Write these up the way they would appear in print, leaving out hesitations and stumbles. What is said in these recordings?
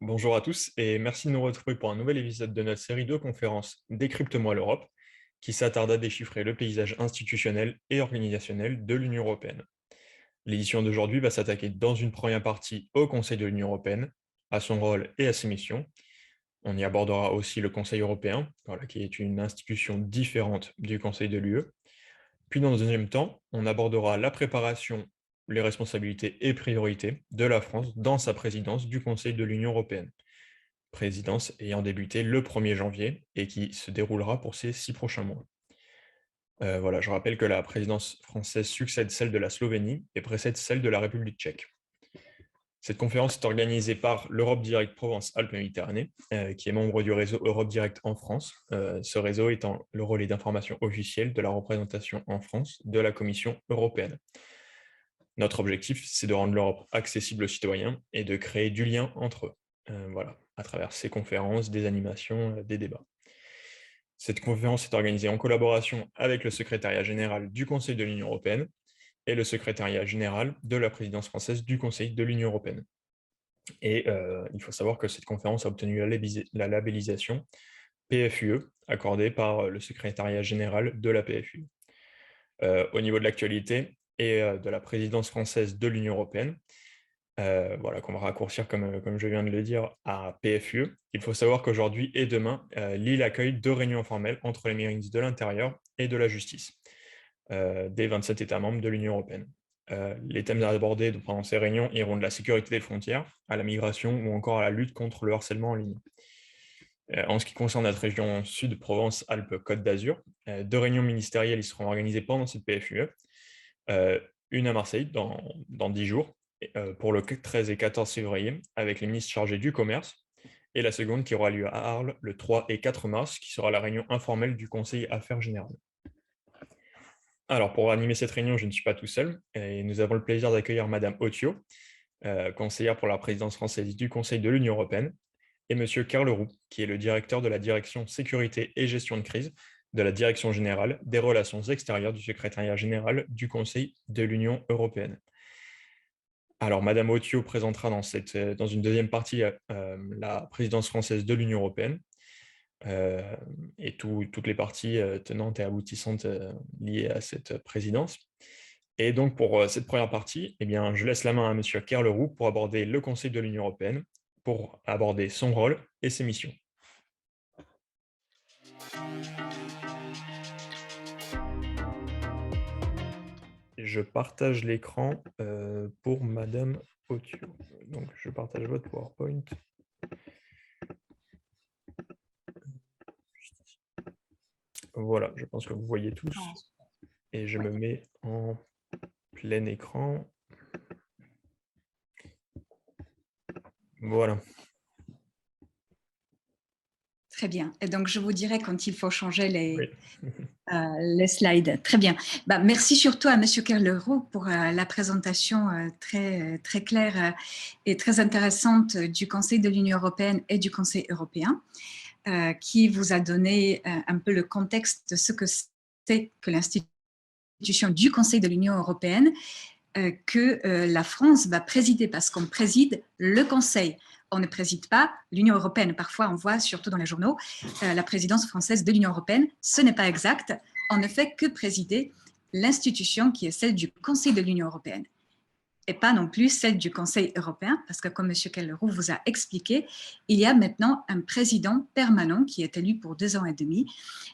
Bonjour à tous et merci de nous retrouver pour un nouvel épisode de notre série de conférences Décrypte-moi l'Europe, qui s'attarde à déchiffrer le paysage institutionnel et organisationnel de l'Union européenne. L'édition d'aujourd'hui va s'attaquer dans une première partie au Conseil de l'Union européenne, à son rôle et à ses missions. On y abordera aussi le Conseil européen, voilà, qui est une institution différente du Conseil de l'UE. Puis dans un deuxième temps, on abordera la préparation, les responsabilités et priorités de la France dans sa présidence du Conseil de l'Union européenne. Présidence ayant débuté le 1er janvier et qui se déroulera pour ces 6 prochains mois. Voilà, je rappelle que la présidence française succède celle de la Slovénie et précède celle de la République tchèque. Cette conférence est organisée par l'Europe Direct Provence-Alpes-Méditerranée, qui est membre du réseau Europe Direct en France, ce réseau étant le relais d'information officiel de la représentation en France de la Commission européenne. Notre objectif, c'est de rendre l'Europe accessible aux citoyens et de créer du lien entre eux, voilà, à travers ces conférences, des animations, des débats. Cette conférence est organisée en collaboration avec le secrétariat général du Conseil de l'Union européenne et le secrétariat général de la présidence française du Conseil de l'Union européenne. Et il faut savoir que cette conférence a obtenu la labellisation PFUE, accordée par le secrétariat général de la PFUE. Au niveau de l'actualité et de la présidence française de l'Union européenne, voilà, qu'on va raccourcir comme je viens de le dire à PFUE. Il faut savoir qu'aujourd'hui et demain, l'île accueille 2 réunions informelles entre les ministres de l'Intérieur et de la Justice, des 27 États membres de l'Union européenne. Les thèmes abordés pendant ces réunions iront de la sécurité des frontières à la migration ou encore à la lutte contre le harcèlement en ligne. En ce qui concerne notre région Sud, Provence-Alpes-Côte d'Azur, 2 réunions ministérielles y seront organisées pendant cette PFUE, une à Marseille dans 10 jours, pour le 13 et 14 février, avec les ministres chargés du commerce, et la seconde qui aura lieu à Arles le 3 et 4 mars, qui sera la réunion informelle du Conseil Affaires Générales. Alors, pour animer cette réunion, je ne suis pas tout seul, et nous avons le plaisir d'accueillir Madame Otio, conseillère pour la présidence française du Conseil de l'Union européenne, et Monsieur Kerleroux, qui est le directeur de la direction sécurité et gestion de crise de la Direction générale des relations extérieures du secrétariat général du Conseil de l'Union européenne. Alors, Madame Otio présentera dans une deuxième partie la présidence française de l'Union européenne et toutes les parties tenantes et aboutissantes liées à cette présidence. Et donc, pour cette première partie, eh bien, je laisse la main à Monsieur Kerleroux pour aborder le Conseil de l'Union européenne, pour aborder son rôle et ses missions. Je partage l'écran pour Madame Otio. Donc, je partage votre PowerPoint. Voilà, je pense que vous voyez tous. Et je me mets en plein écran. Voilà. Très bien. Et donc, je vous dirai quand il faut changer Oui. les slides. Très bien. Merci surtout à M. Kerleroux pour la présentation très, très claire et très intéressante du Conseil de l'Union européenne et du Conseil européen, qui vous a donné un peu le contexte de ce que c'est que l'institution du Conseil de l'Union européenne, que la France va présider, parce qu'on préside le Conseil. On ne préside pas l'Union européenne. Parfois, on voit, surtout dans les journaux, la présidence française de l'Union européenne. Ce n'est pas exact. On ne fait que présider l'institution qui est celle du Conseil de l'Union européenne et pas non plus celle du Conseil européen, parce que comme M. Kerleroux vous a expliqué, il y a maintenant un président permanent qui est élu pour 2 ans et demi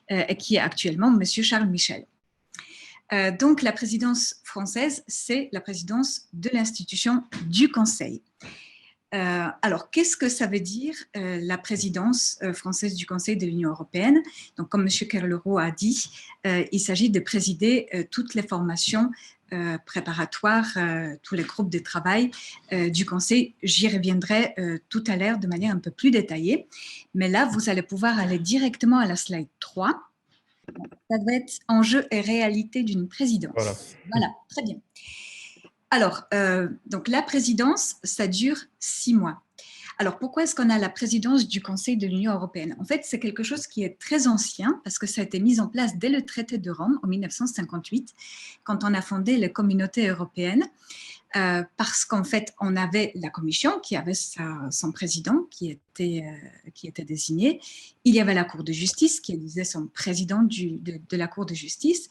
et qui est actuellement M. Charles Michel. Donc, la présidence française, c'est la présidence de l'institution du Conseil. Alors, qu'est-ce que ça veut dire la présidence française du Conseil de l'Union européenne? Donc, comme M. Kerleroux a dit, il s'agit de présider toutes les formations préparatoires, tous les groupes de travail du Conseil. J'y reviendrai tout à l'heure de manière un peu plus détaillée. Mais là, vous allez pouvoir aller directement à la slide 3. Ça doit être enjeu et réalité d'une présidence. Voilà, très bien. Alors, donc la présidence, ça dure 6 mois. Alors, pourquoi est-ce qu'on a la présidence du Conseil de l'Union européenne? En fait, c'est quelque chose qui est très ancien parce que ça a été mis en place dès le traité de Rome en 1958, quand on a fondé les communautés européennes. Parce qu'en fait, on avait la Commission qui avait son président qui était désigné. Il y avait la Cour de justice qui élisait son président de la Cour de justice.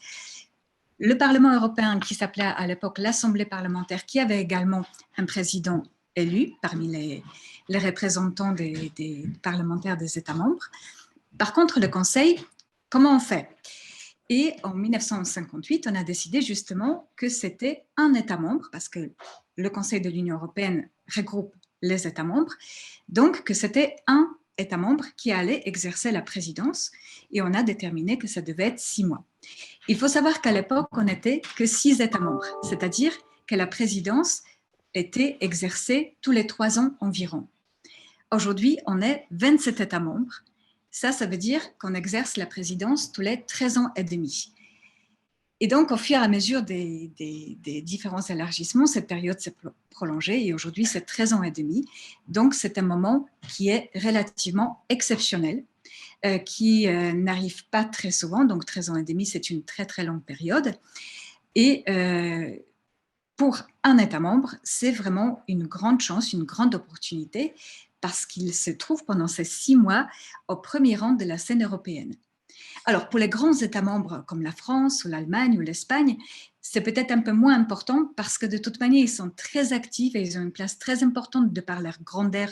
Le Parlement européen qui s'appelait à l'époque l'Assemblée parlementaire qui avait également un président élu parmi les représentants des parlementaires des États membres. Par contre, le Conseil, comment on fait? Et en 1958, on a décidé justement que c'était un État membre, parce que le Conseil de l'Union européenne regroupe les États membres, donc que c'était un État membre qui allait exercer la présidence, et on a déterminé que ça devait être 6 mois. Il faut savoir qu'à l'époque, on n'était que 6 États membres, c'est-à-dire que la présidence était exercée tous les 3 ans environ. Aujourd'hui, on est 27 États membres. Ça veut dire qu'on exerce la présidence tous les 13 ans et demi. Et donc, au fur et à mesure des différents élargissements, cette période s'est prolongée et aujourd'hui, c'est 13 ans et demi. Donc, c'est un moment qui est relativement exceptionnel, qui n'arrive pas très souvent. Donc, 13 ans et demi, c'est une très, très longue période. Et pour un État membre, c'est vraiment une grande chance, une grande opportunité parce qu'il se trouve pendant ces 6 mois au premier rang de la scène européenne. Alors, pour les grands États membres comme la France ou l'Allemagne ou l'Espagne, c'est peut-être un peu moins important parce que de toute manière, ils sont très actifs et ils ont une place très importante de par leur grandeur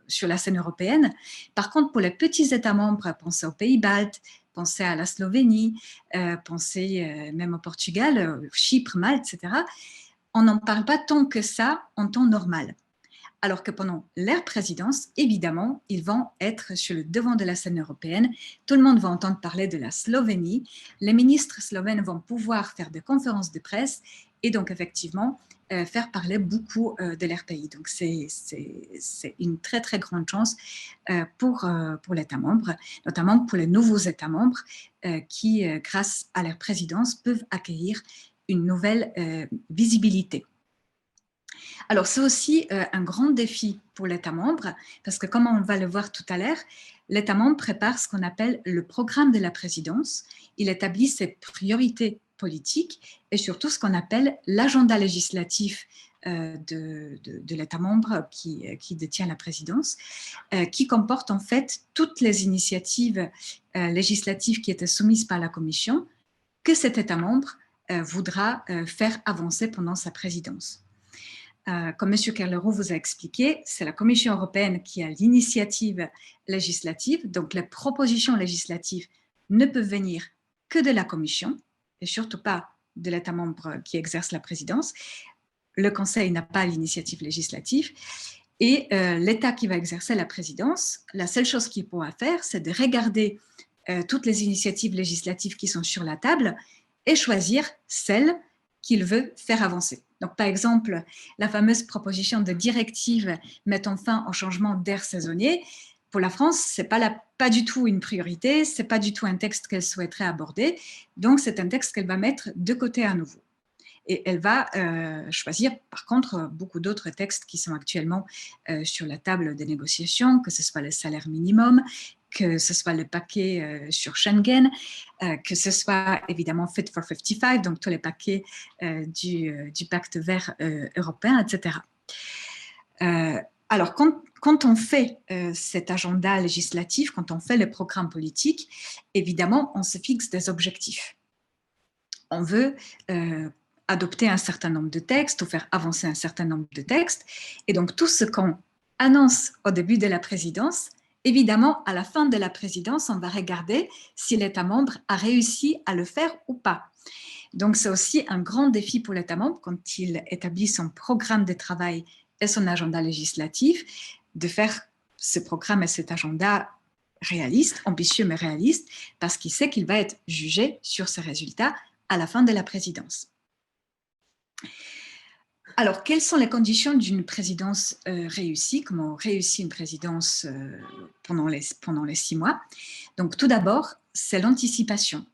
sur la scène européenne. Par contre, pour les petits États membres, pensez aux Pays-Baltes, pensez à la Slovénie, pensez même au Portugal, Chypre, Malte, etc. On n'en parle pas tant que ça en temps normal. Alors que pendant leur présidence, évidemment, ils vont être sur le devant de la scène européenne. Tout le monde va entendre parler de la Slovénie. Les ministres slovènes vont pouvoir faire des conférences de presse et donc effectivement faire parler beaucoup de leur pays. Donc c'est une très très grande chance pour l'État membre, notamment pour les nouveaux États membres qui, grâce à leur présidence, peuvent accueillir une nouvelle visibilité. Alors, c'est aussi un grand défi pour l'État membre, parce que comme on va le voir tout à l'heure, l'État membre prépare ce qu'on appelle le programme de la présidence. Il établit ses priorités politiques et surtout ce qu'on appelle l'agenda législatif de l'État membre qui détient la présidence, qui comporte en fait toutes les initiatives législatives qui étaient soumises par la Commission que cet État membre voudra faire avancer pendant sa présidence. Comme M. Kerleroux vous a expliqué, c'est la Commission européenne qui a l'initiative législative, donc les propositions législatives ne peuvent venir que de la Commission et surtout pas de l'État membre qui exerce la présidence. Le Conseil n'a pas l'initiative législative et l'État qui va exercer la présidence, la seule chose qu'il pourra faire, c'est de regarder toutes les initiatives législatives qui sont sur la table et choisir celles qu'il veut faire avancer. Donc, par exemple, la fameuse proposition de directive mettant fin au changement d'air saisonnier, pour la France, ce n'est pas du tout une priorité, ce n'est pas du tout un texte qu'elle souhaiterait aborder, donc c'est un texte qu'elle va mettre de côté à nouveau. Et elle va choisir, par contre, beaucoup d'autres textes qui sont actuellement sur la table des négociations, que ce soit le salaire minimum, que ce soit le paquet sur Schengen, que ce soit évidemment Fit for 55, donc tous les paquets du pacte vert européen, etc. Alors, quand on fait cet agenda législatif, quand on fait le programme politique, évidemment, on se fixe des objectifs. On veut adopter un certain nombre de textes ou faire avancer un certain nombre de textes. Et donc, tout ce qu'on annonce au début de la présidence, évidemment, à la fin de la présidence, on va regarder si l'État membre a réussi à le faire ou pas. Donc, c'est aussi un grand défi pour l'État membre quand il établit son programme de travail et son agenda législatif, de faire ce programme et cet agenda réaliste, ambitieux mais réaliste, parce qu'il sait qu'il va être jugé sur ses résultats à la fin de la présidence. Alors, quelles sont les conditions d'une présidence réussie? Comment on réussit une présidence pendant les 6 mois? Donc, tout d'abord, c'est l'anticipation.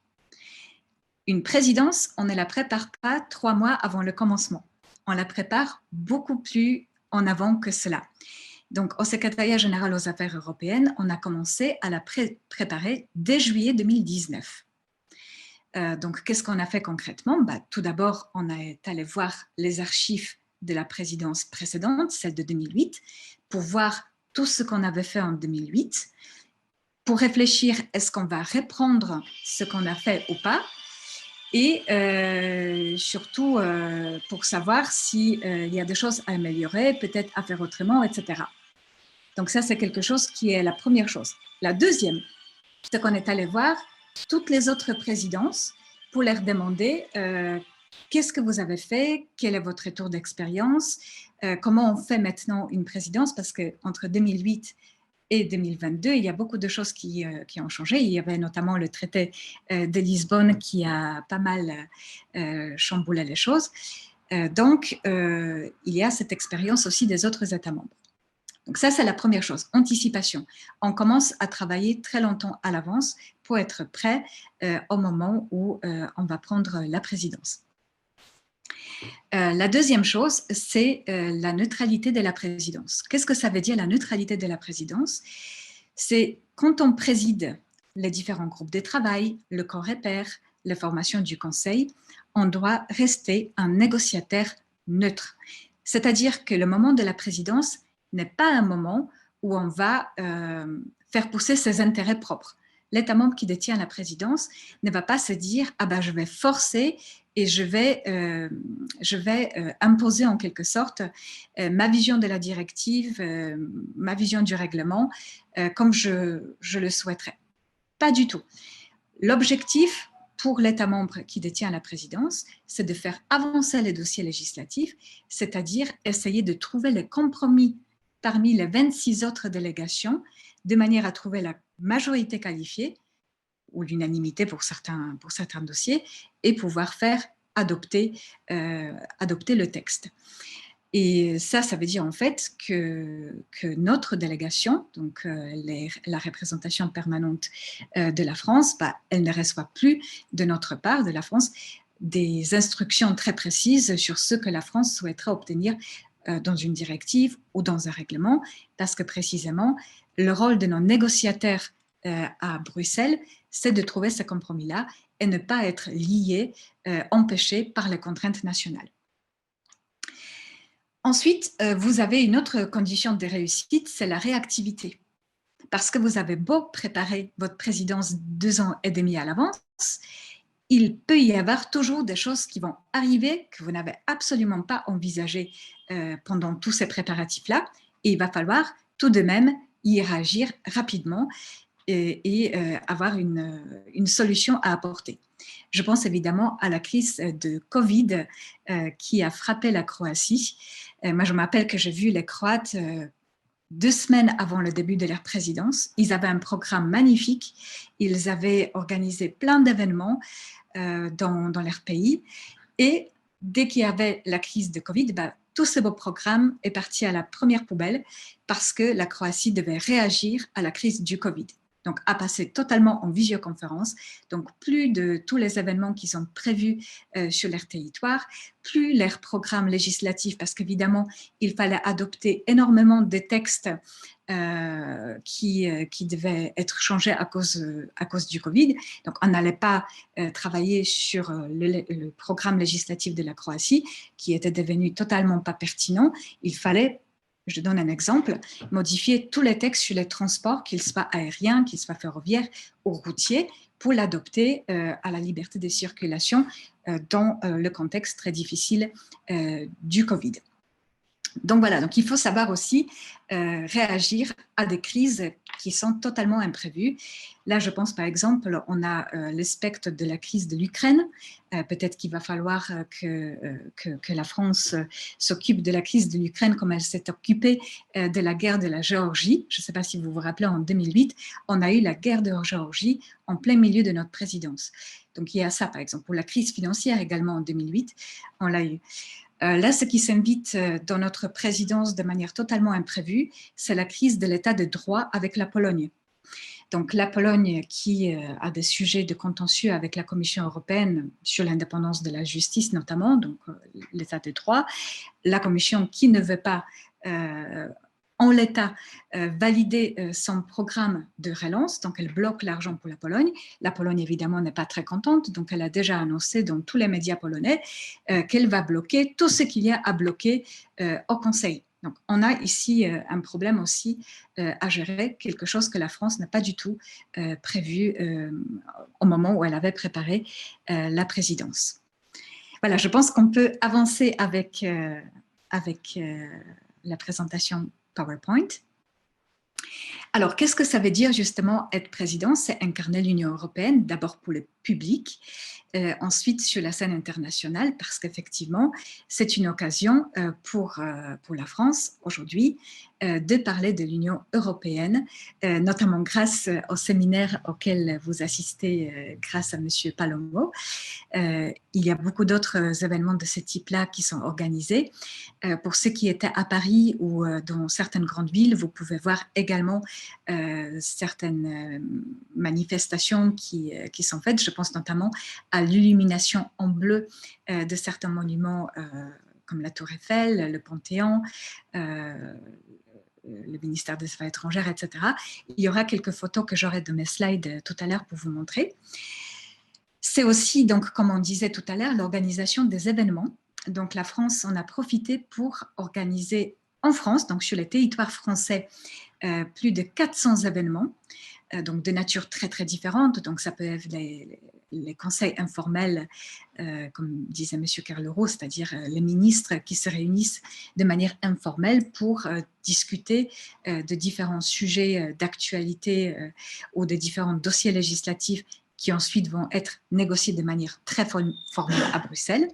Une présidence, on ne la prépare pas 3 mois avant le commencement. On la prépare beaucoup plus en avant que cela. Donc, au secrétariat général aux affaires européennes, on a commencé à la préparer dès juillet 2019. Donc, qu'est-ce qu'on a fait concrètement? Tout d'abord, on est allé voir les archives de la présidence précédente, celle de 2008, pour voir tout ce qu'on avait fait en 2008, pour réfléchir, est-ce qu'on va reprendre ce qu'on a fait ou pas, et surtout pour savoir s'il y a des choses à améliorer, peut-être à faire autrement, etc. Donc ça, c'est quelque chose qui est la première chose. La deuxième, c'est qu'on est allé voir toutes les autres présidences pour leur demander qu'est-ce que vous avez fait, quel est votre retour d'expérience, comment on fait maintenant une présidence, parce qu'entre 2008 et 2022, il y a beaucoup de choses qui ont changé. Il y avait notamment le traité de Lisbonne qui a pas mal chamboulé les choses. Donc, il y a cette expérience aussi des autres États membres. Donc ça, c'est la première chose, anticipation. On commence à travailler très longtemps à l'avance pour être prêt au moment où on va prendre la présidence. La deuxième chose, c'est la neutralité de la présidence. Qu'est-ce que ça veut dire la neutralité de la présidence? C'est quand on préside les différents groupes de travail, le COREPER, les formations du Conseil, on doit rester un négociateur neutre. C'est-à-dire que le moment de la présidence n'est pas un moment où on va faire pousser ses intérêts propres. L'État membre qui détient la présidence ne va pas se dire « Ah ben, je vais forcer et je vais imposer en quelque sorte ma vision de la directive, ma vision du règlement, comme je le souhaiterais. » Pas du tout. L'objectif pour l'État membre qui détient la présidence, c'est de faire avancer les dossiers législatifs, c'est-à-dire essayer de trouver le compromis parmi les 26 autres délégations, de manière à trouver la majorité qualifiée ou l'unanimité pour certains dossiers et pouvoir faire adopter le texte. Et ça veut dire en fait que notre délégation, donc la représentation permanente de la France, elle ne reçoit plus de notre part, de la France, des instructions très précises sur ce que la France souhaiterait obtenir dans une directive ou dans un règlement, parce que précisément, le rôle de nos négociateurs à Bruxelles, c'est de trouver ce compromis-là et ne pas être lié, empêché par les contraintes nationales. Ensuite, vous avez une autre condition de réussite, c'est la réactivité. Parce que vous avez beau préparer votre présidence 2 ans et demi à l'avance, il peut y avoir toujours des choses qui vont arriver que vous n'avez absolument pas envisagées pendant tous ces préparatifs-là. Et il va falloir tout de même y réagir rapidement et avoir une solution à apporter. Je pense évidemment à la crise de Covid qui a frappé la Croatie. Moi, je m'appelle que j'ai vu les Croates 2 semaines avant le début de leur présidence. Ils avaient un programme magnifique. Ils avaient organisé plein d'événements dans leur pays. Et dès qu'il y avait la crise de Covid, tout ce beau programme est parti à la première poubelle parce que la Croatie devait réagir à la crise du Covid. Donc, à passer totalement en visioconférence. Donc, plus de tous les événements qui sont prévus sur leur territoire, plus leurs programmes législatifs, parce qu'évidemment, il fallait adopter énormément de textes qui devaient être changés à cause du Covid. Donc, on n'allait pas travailler sur le programme législatif de la Croatie, qui était devenu totalement pas pertinent. Il fallait, je donne un exemple, modifier tous les textes sur les transports, qu'ils soient aériens, qu'ils soient ferroviaires ou routiers, pour l'adopter à la liberté de circulation dans le contexte très difficile du Covid. Donc voilà, donc il faut savoir aussi réagir à des crises qui sont totalement imprévues. Là, je pense par exemple, on a le spectre de la crise de l'Ukraine. Peut-être qu'il va falloir que la France s'occupe de la crise de l'Ukraine comme elle s'est occupée de la guerre de la Géorgie. Je ne sais pas si vous vous rappelez, en 2008, on a eu la guerre de Géorgie en plein milieu de notre présidence. Donc il y a ça par exemple. Pour la crise financière également en 2008, on l'a eu. Là, ce qui s'invite dans notre présidence de manière totalement imprévue, c'est la crise de l'état de droit avec la Pologne. Donc, la Pologne qui a des sujets de contentieux avec la Commission européenne sur l'indépendance de la justice notamment, donc l'état de droit, la Commission qui ne veut pas en l'état valider son programme de relance, donc elle bloque l'argent pour la Pologne. La Pologne, évidemment, n'est pas très contente, donc elle a déjà annoncé dans tous les médias polonais qu'elle va bloquer tout ce qu'il y a à bloquer au Conseil. Donc, on a ici un problème aussi à gérer, quelque chose que la France n'a pas du tout prévu au moment où elle avait préparé la présidence. Voilà, je pense qu'on peut avancer avec la présentation PowerPoint. Alors, qu'est-ce que ça veut dire justement être président? C'est incarner l'Union européenne, d'abord pour le public, ensuite sur la scène internationale, parce qu'effectivement, c'est une occasion pour la France aujourd'hui de parler de l'Union européenne, notamment grâce au séminaire auquel vous assistez grâce à M. Palomo. Il y a beaucoup d'autres événements de ce type-là qui sont organisés. Pour ceux qui étaient à Paris ou dans certaines grandes villes, vous pouvez voir également certaines manifestations qui sont faites. Je pense notamment à l'illumination en bleu de certains monuments comme la Tour Eiffel, le Panthéon, le ministère des Affaires étrangères, etc. Il y aura quelques photos que j'aurai de mes slides tout à l'heure pour vous montrer. C'est aussi, donc, comme on disait tout à l'heure, l'organisation des événements. Donc, la France en a profité pour organiser en France, donc sur les territoires français, plus de 400 événements, donc de nature très, très différente. Donc, ça peut être les conseils informels, comme disait M. Carlero, c'est-à-dire les ministres qui se réunissent de manière informelle pour discuter de différents sujets d'actualité ou de différents dossiers législatifs qui ensuite vont être négociés de manière très formelle à Bruxelles.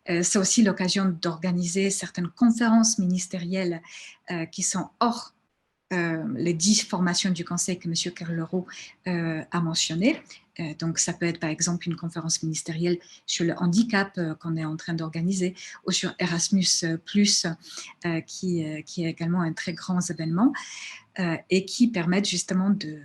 C'est aussi l'occasion d'organiser certaines conférences ministérielles qui sont hors les 10 formations du Conseil que M. Carlero a mentionnées. Donc, ça peut être par exemple une conférence ministérielle sur le handicap qu'on est en train d'organiser ou sur Erasmus+, qui est également un très grand événement et qui permettent justement de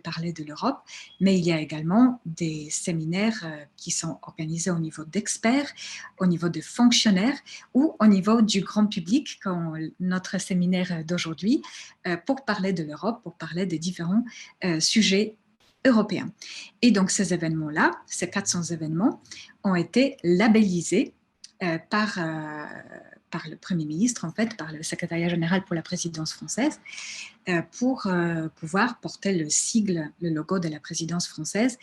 parler de l'Europe, mais il y a également des séminaires qui sont organisés au niveau d'experts, au niveau de fonctionnaires ou au niveau du grand public, comme notre séminaire d'aujourd'hui, pour parler de l'Europe, pour parler des différents sujets européens. Et donc ces événements-là, ces 400 événements, ont été labellisés par le Premier ministre, en fait, par le secrétariat général pour la présidence française, pour pouvoir porter le sigle, le logo de la présidence française.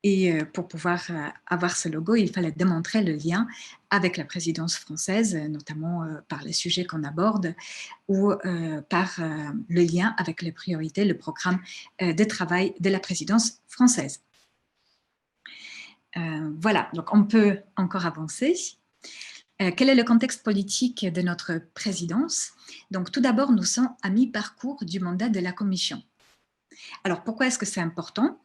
Et pour pouvoir avoir ce logo, il fallait démontrer le lien avec la présidence française, notamment par les sujets qu'on aborde ou par le lien avec les priorités, le programme de travail de la présidence française. Voilà, donc on peut encore avancer. Quel est le contexte politique de notre présidence? Donc, tout d'abord, nous sommes à mi-parcours du mandat de la Commission. Alors, pourquoi est-ce que c'est important?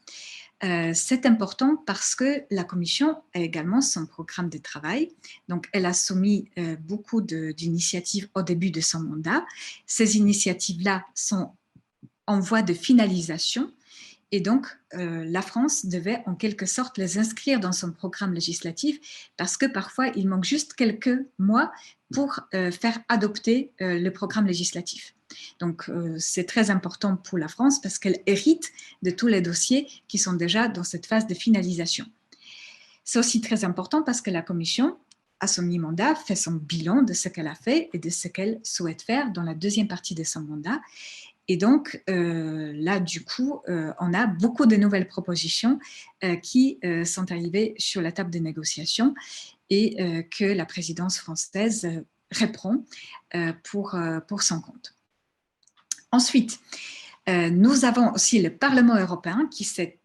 C'est important parce que la Commission a également son programme de travail. Donc, elle a soumis beaucoup d'initiatives au début de son mandat. Ces initiatives-là sont en voie de finalisation. Et donc, la France devait en quelque sorte les inscrire dans son programme législatif parce que parfois, il manque juste quelques mois pour faire adopter le programme législatif. Donc, c'est très important pour la France parce qu'elle hérite de tous les dossiers qui sont déjà dans cette phase de finalisation. C'est aussi très important parce que la Commission, à son mi-mandat, fait son bilan de ce qu'elle a fait et de ce qu'elle souhaite faire dans la deuxième partie de son mandat. Et donc, là, du coup, on a beaucoup de nouvelles propositions qui sont arrivées sur la table de négociation et que la présidence française répond pour son compte. Ensuite, nous avons aussi le Parlement européen qui s'est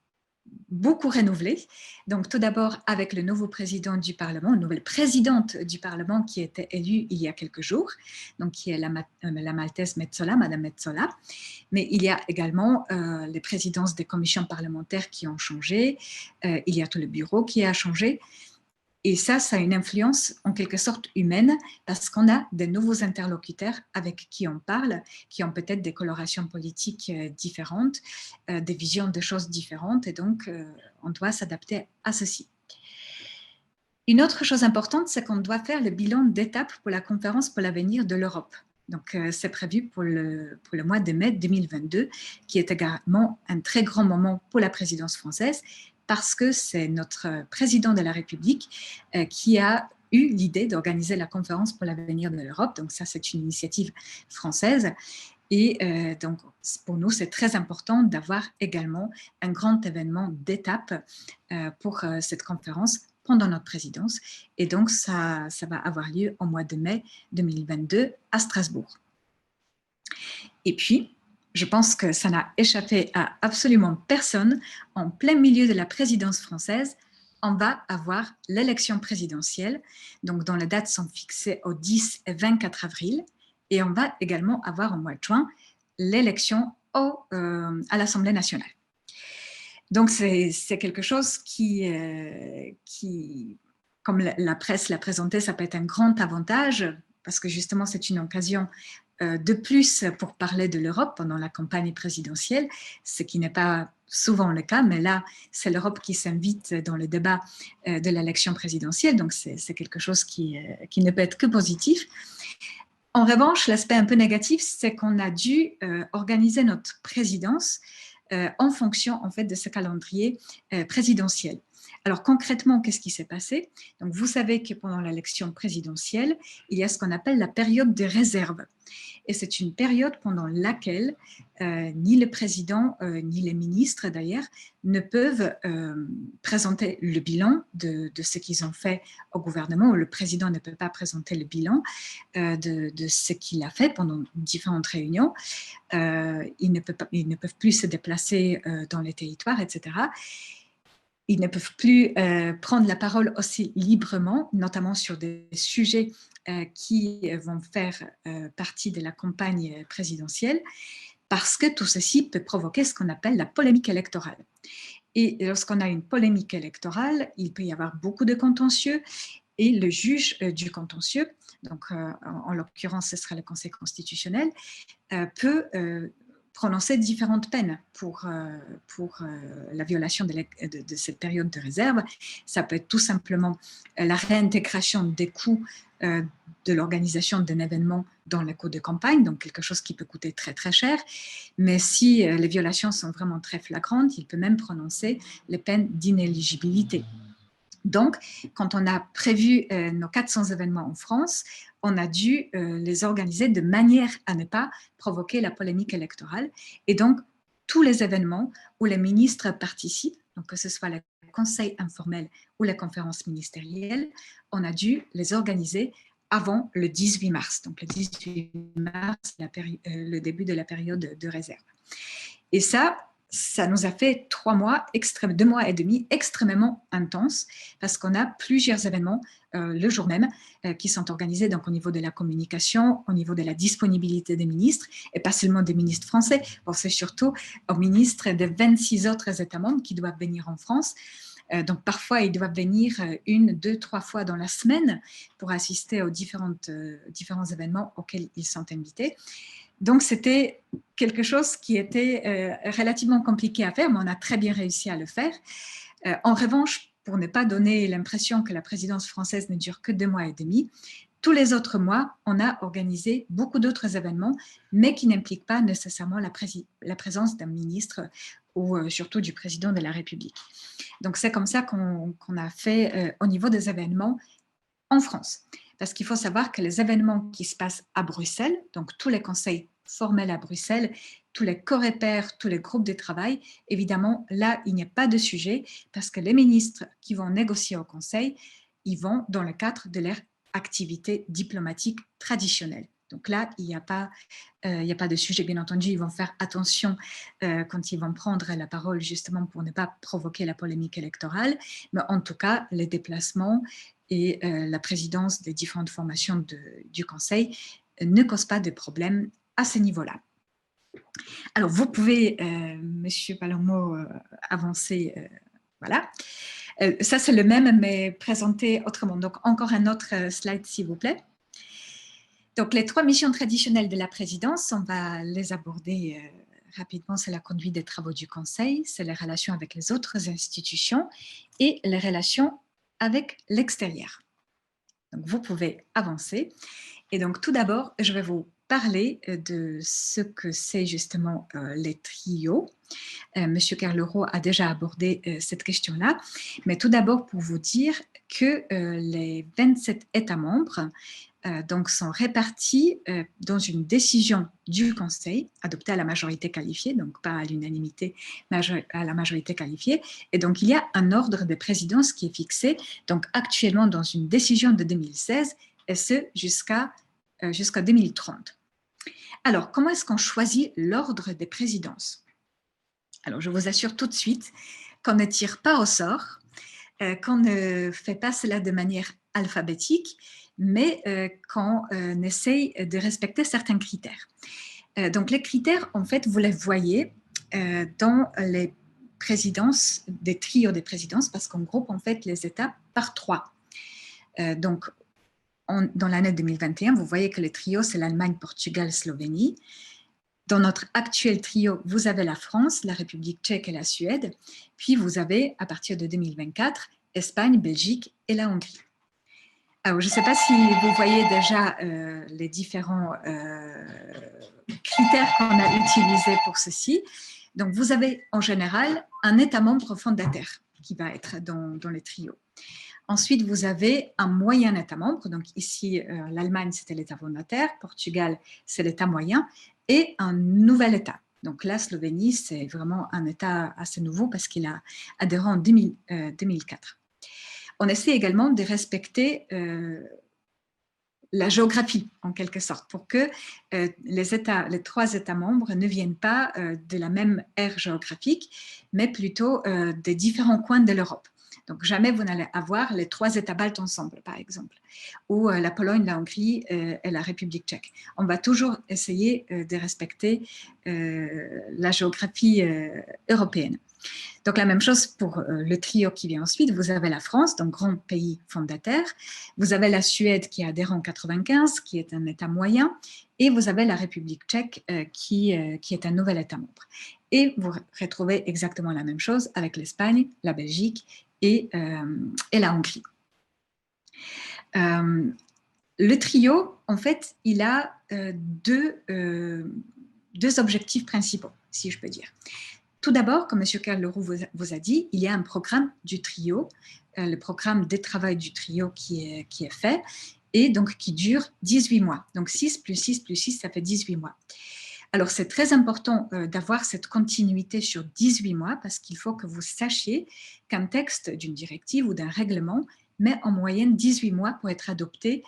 beaucoup renouvelé. Donc, tout d'abord, avec le nouveau président du Parlement, une nouvelle présidente du Parlement qui a été élue il y a quelques jours, donc qui est la Maltaise Metsola, Madame Metsola. Mais il y a également les présidences des commissions parlementaires qui ont changé. Il y a tout le bureau qui a changé. Et ça a une influence en quelque sorte humaine parce qu'on a de nouveaux interlocuteurs avec qui on parle, qui ont peut-être des colorations politiques différentes, des visions de choses différentes et donc on doit s'adapter à ceci. Une autre chose importante, c'est qu'on doit faire le bilan d'étape pour la conférence pour l'avenir de l'Europe. Donc, c'est prévu pour le mois de mai 2022, qui est également un très grand moment pour la présidence française, parce que c'est notre président de la République qui a eu l'idée d'organiser la conférence pour l'avenir de l'Europe. Donc, ça, c'est une initiative française. Et donc, pour nous, c'est très important d'avoir également un grand événement d'étape pour cette conférence pendant notre présidence. Et donc, ça va avoir lieu au mois de mai 2022 à Strasbourg. Et puis, je pense que ça n'a échappé à absolument personne. En plein milieu de la présidence française, on va avoir l'élection présidentielle, donc dont les dates sont fixées au 10 et 24 avril. Et on va également avoir au mois de juin l'élection à l'Assemblée nationale. Donc, c'est quelque chose qui, comme la presse l'a présenté, ça peut être un grand avantage parce que justement, c'est une occasion de plus pour parler de l'Europe pendant la campagne présidentielle, ce qui n'est pas souvent le cas, mais là, c'est l'Europe qui s'invite dans le débat de l'élection présidentielle, donc c'est quelque chose qui ne peut être que positif. En revanche, l'aspect un peu négatif, c'est qu'on a dû organiser notre présidence en fonction en fait de ce calendrier présidentiel. Alors concrètement, qu'est-ce qui s'est passé? Donc vous savez que pendant l'élection présidentielle, il y a ce qu'on appelle la période de réserve. Et c'est une période pendant laquelle ni le président ni les ministres d'ailleurs ne peuvent présenter le bilan de ce qu'ils ont fait au gouvernement, ou le président ne peut pas présenter le bilan de ce qu'il a fait pendant différentes réunions. Ils ne peuvent plus se déplacer dans les territoires, etc. Ils ne peuvent plus prendre la parole aussi librement, notamment sur des sujets qui vont faire partie de la campagne présidentielle, parce que tout ceci peut provoquer ce qu'on appelle la polémique électorale. Et lorsqu'on a une polémique électorale, il peut y avoir beaucoup de contentieux, et le juge du contentieux, donc en l'occurrence ce sera le Conseil constitutionnel, peut prononcer différentes peines pour la violation de cette période de réserve. Ça peut être tout simplement la réintégration des coûts de l'organisation d'un événement dans les coûts de campagne, donc quelque chose qui peut coûter très très cher. Mais si les violations sont vraiment très flagrantes, il peut même prononcer les peines d'inéligibilité. Donc, quand on a prévu nos 400 événements en France, on a dû les organiser de manière à ne pas provoquer la polémique électorale. Et donc, tous les événements où les ministres participent, donc que ce soit le conseil informel ou la conférence ministérielle, on a dû les organiser avant le 18 mars. Donc, le 18 mars, le début de la période de réserve. Et ça nous a fait 2 mois et demi extrêmement intenses parce qu'on a plusieurs événements le jour même qui sont organisés donc, au niveau de la communication, au niveau de la disponibilité des ministres, et pas seulement des ministres français, c'est surtout aux ministres de 26 autres États membres qui doivent venir en France. Donc parfois, ils doivent venir 1, 2, 3 fois dans la semaine pour assister aux différents événements auxquels ils sont invités. Donc, c'était quelque chose qui était relativement compliqué à faire, mais on a très bien réussi à le faire. En revanche, pour ne pas donner l'impression que la présidence française ne dure que 2 mois et demi, tous les autres mois, on a organisé beaucoup d'autres événements, mais qui n'impliquent pas nécessairement la présence d'un ministre ou surtout du président de la République. Donc, c'est comme ça qu'on a fait au niveau des événements en France. Parce qu'il faut savoir que les événements qui se passent à Bruxelles, donc tous les conseils formels à Bruxelles, tous les corépairs, tous les groupes de travail, évidemment, là, il n'y a pas de sujet parce que les ministres qui vont négocier au Conseil, ils vont dans le cadre de leur activité diplomatique traditionnelle. Donc là, il n'y a pas de sujet. Bien entendu, ils vont faire attention quand ils vont prendre la parole justement pour ne pas provoquer la polémique électorale. Mais en tout cas, les déplacements et la présidence des différentes formations du Conseil ne causent pas de problème à ce niveau-là. Alors, vous pouvez, Monsieur Palermo, avancer. Voilà. Ça, c'est le même, mais présenté autrement. Donc, encore un autre slide, s'il vous plaît. Donc, les 3 missions traditionnelles de la présidence, on va les aborder rapidement. C'est la conduite des travaux du Conseil, c'est les relations avec les autres institutions et les relations avec l'extérieur. Donc, vous pouvez avancer. Et donc, tout d'abord, je vais vous parler de ce que c'est justement les trios. Monsieur Carlero a déjà abordé cette question-là. Mais tout d'abord, pour vous dire que les 27 États membres donc sont répartis dans une décision du Conseil, adoptée à la majorité qualifiée, donc pas à l'unanimité, mais à la majorité qualifiée. Et donc, il y a un ordre de présidence qui est fixé, donc actuellement dans une décision de 2016, et ce jusqu'à 2030. Alors, comment est-ce qu'on choisit l'ordre des présidences? Alors, je vous assure tout de suite qu'on ne tire pas au sort, qu'on ne fait pas cela de manière alphabétique, mais qu'on essaye de respecter certains critères. Donc, les critères, en fait, vous les voyez dans les présidences, des trios des présidences, parce qu'on groupe en fait les États par 3. Donc, dans l'année 2021, vous voyez que le trio, c'est l'Allemagne, Portugal, Slovénie. Dans notre actuel trio, vous avez la France, la République tchèque et la Suède. Puis vous avez, à partir de 2024, Espagne, Belgique et la Hongrie. Alors, je ne sais pas si vous voyez déjà les différents critères qu'on a utilisés pour ceci. Donc, vous avez en général un État membre fondateur qui va être dans les trios. Ensuite, vous avez un moyen État membre. Donc, ici, l'Allemagne, c'était l'État fondateur. Portugal, c'est l'État moyen. Et un nouvel État. Donc, la Slovénie, c'est vraiment un État assez nouveau parce qu'il a adhéré en 2004. On essaie également de respecter la géographie, en quelque sorte, pour que les 3 États membres ne viennent pas de la même aire géographique, mais plutôt des différents coins de l'Europe. Donc, jamais vous n'allez avoir les 3 États baltes ensemble, par exemple, ou la Pologne, la Hongrie et la République tchèque. On va toujours essayer de respecter la géographie européenne. Donc, la même chose pour le trio qui vient ensuite. Vous avez la France, donc grand pays fondateur. Vous avez la Suède qui est adhérent en 1995, qui est un État moyen. Et vous avez la République tchèque qui est un nouvel État membre. Et vous retrouvez exactement la même chose avec l'Espagne, la Belgique et la Hongrie. Le trio, en fait, il a deux objectifs principaux, si je peux dire. Tout d'abord, comme M. Carlero vous a dit, il y a un programme du trio, le programme de travail du trio qui est fait, et donc qui dure 18 mois. Donc 6 plus 6 plus 6, ça fait 18 mois. Alors, c'est très important d'avoir cette continuité sur 18 mois parce qu'il faut que vous sachiez qu'un texte d'une directive ou d'un règlement met en moyenne 18 mois pour être adopté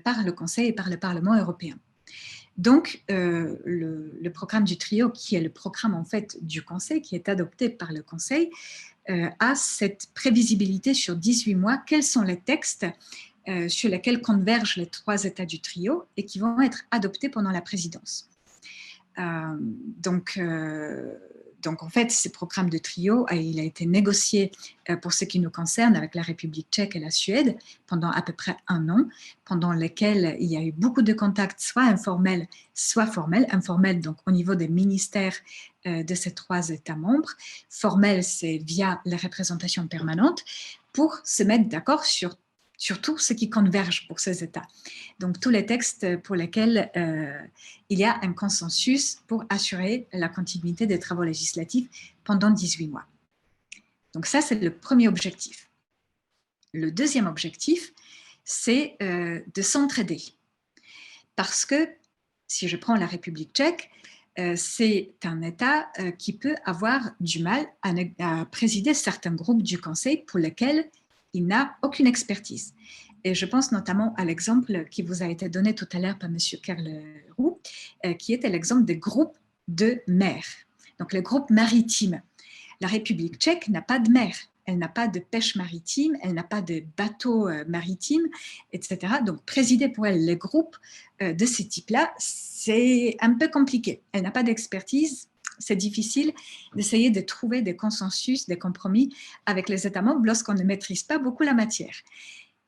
par le Conseil et par le Parlement européen. Donc, le programme du trio, qui est le programme en fait du Conseil, qui est adopté par le Conseil, a cette prévisibilité sur 18 mois. Quels sont les textes sur lesquels convergent les 3 États du trio et qui vont être adoptés pendant la présidence. Donc, en fait, ce programme de trio, il a été négocié pour ce qui nous concerne avec la République tchèque et la Suède pendant à peu près 1 an, pendant lequel il y a eu beaucoup de contacts, soit informels, soit formels. Informels, donc au niveau des ministères de ces 3 États membres. Formels, c'est via les représentations permanentes pour se mettre d'accord sur tout ce qui converge pour ces États. Donc, tous les textes pour lesquels il y a un consensus pour assurer la continuité des travaux législatifs pendant 18 mois. Donc, ça, c'est le premier objectif. Le deuxième objectif, c'est de s'entraider. Parce que, si je prends la République tchèque, c'est un État qui peut avoir du mal à présider certains groupes du Conseil pour lesquels il n'a aucune expertise. Et je pense notamment à l'exemple qui vous a été donné tout à l'heure par M. Carlero, qui était l'exemple des groupes de mer, donc les groupes maritimes. La République tchèque n'a pas de mer, elle n'a pas de pêche maritime, elle n'a pas de bateaux maritimes, etc. Donc, présider pour elle les groupes de ce type-là, c'est un peu compliqué. Elle n'a pas d'expertise. C'est difficile d'essayer de trouver des consensus, des compromis avec les États membres lorsqu'on ne maîtrise pas beaucoup la matière.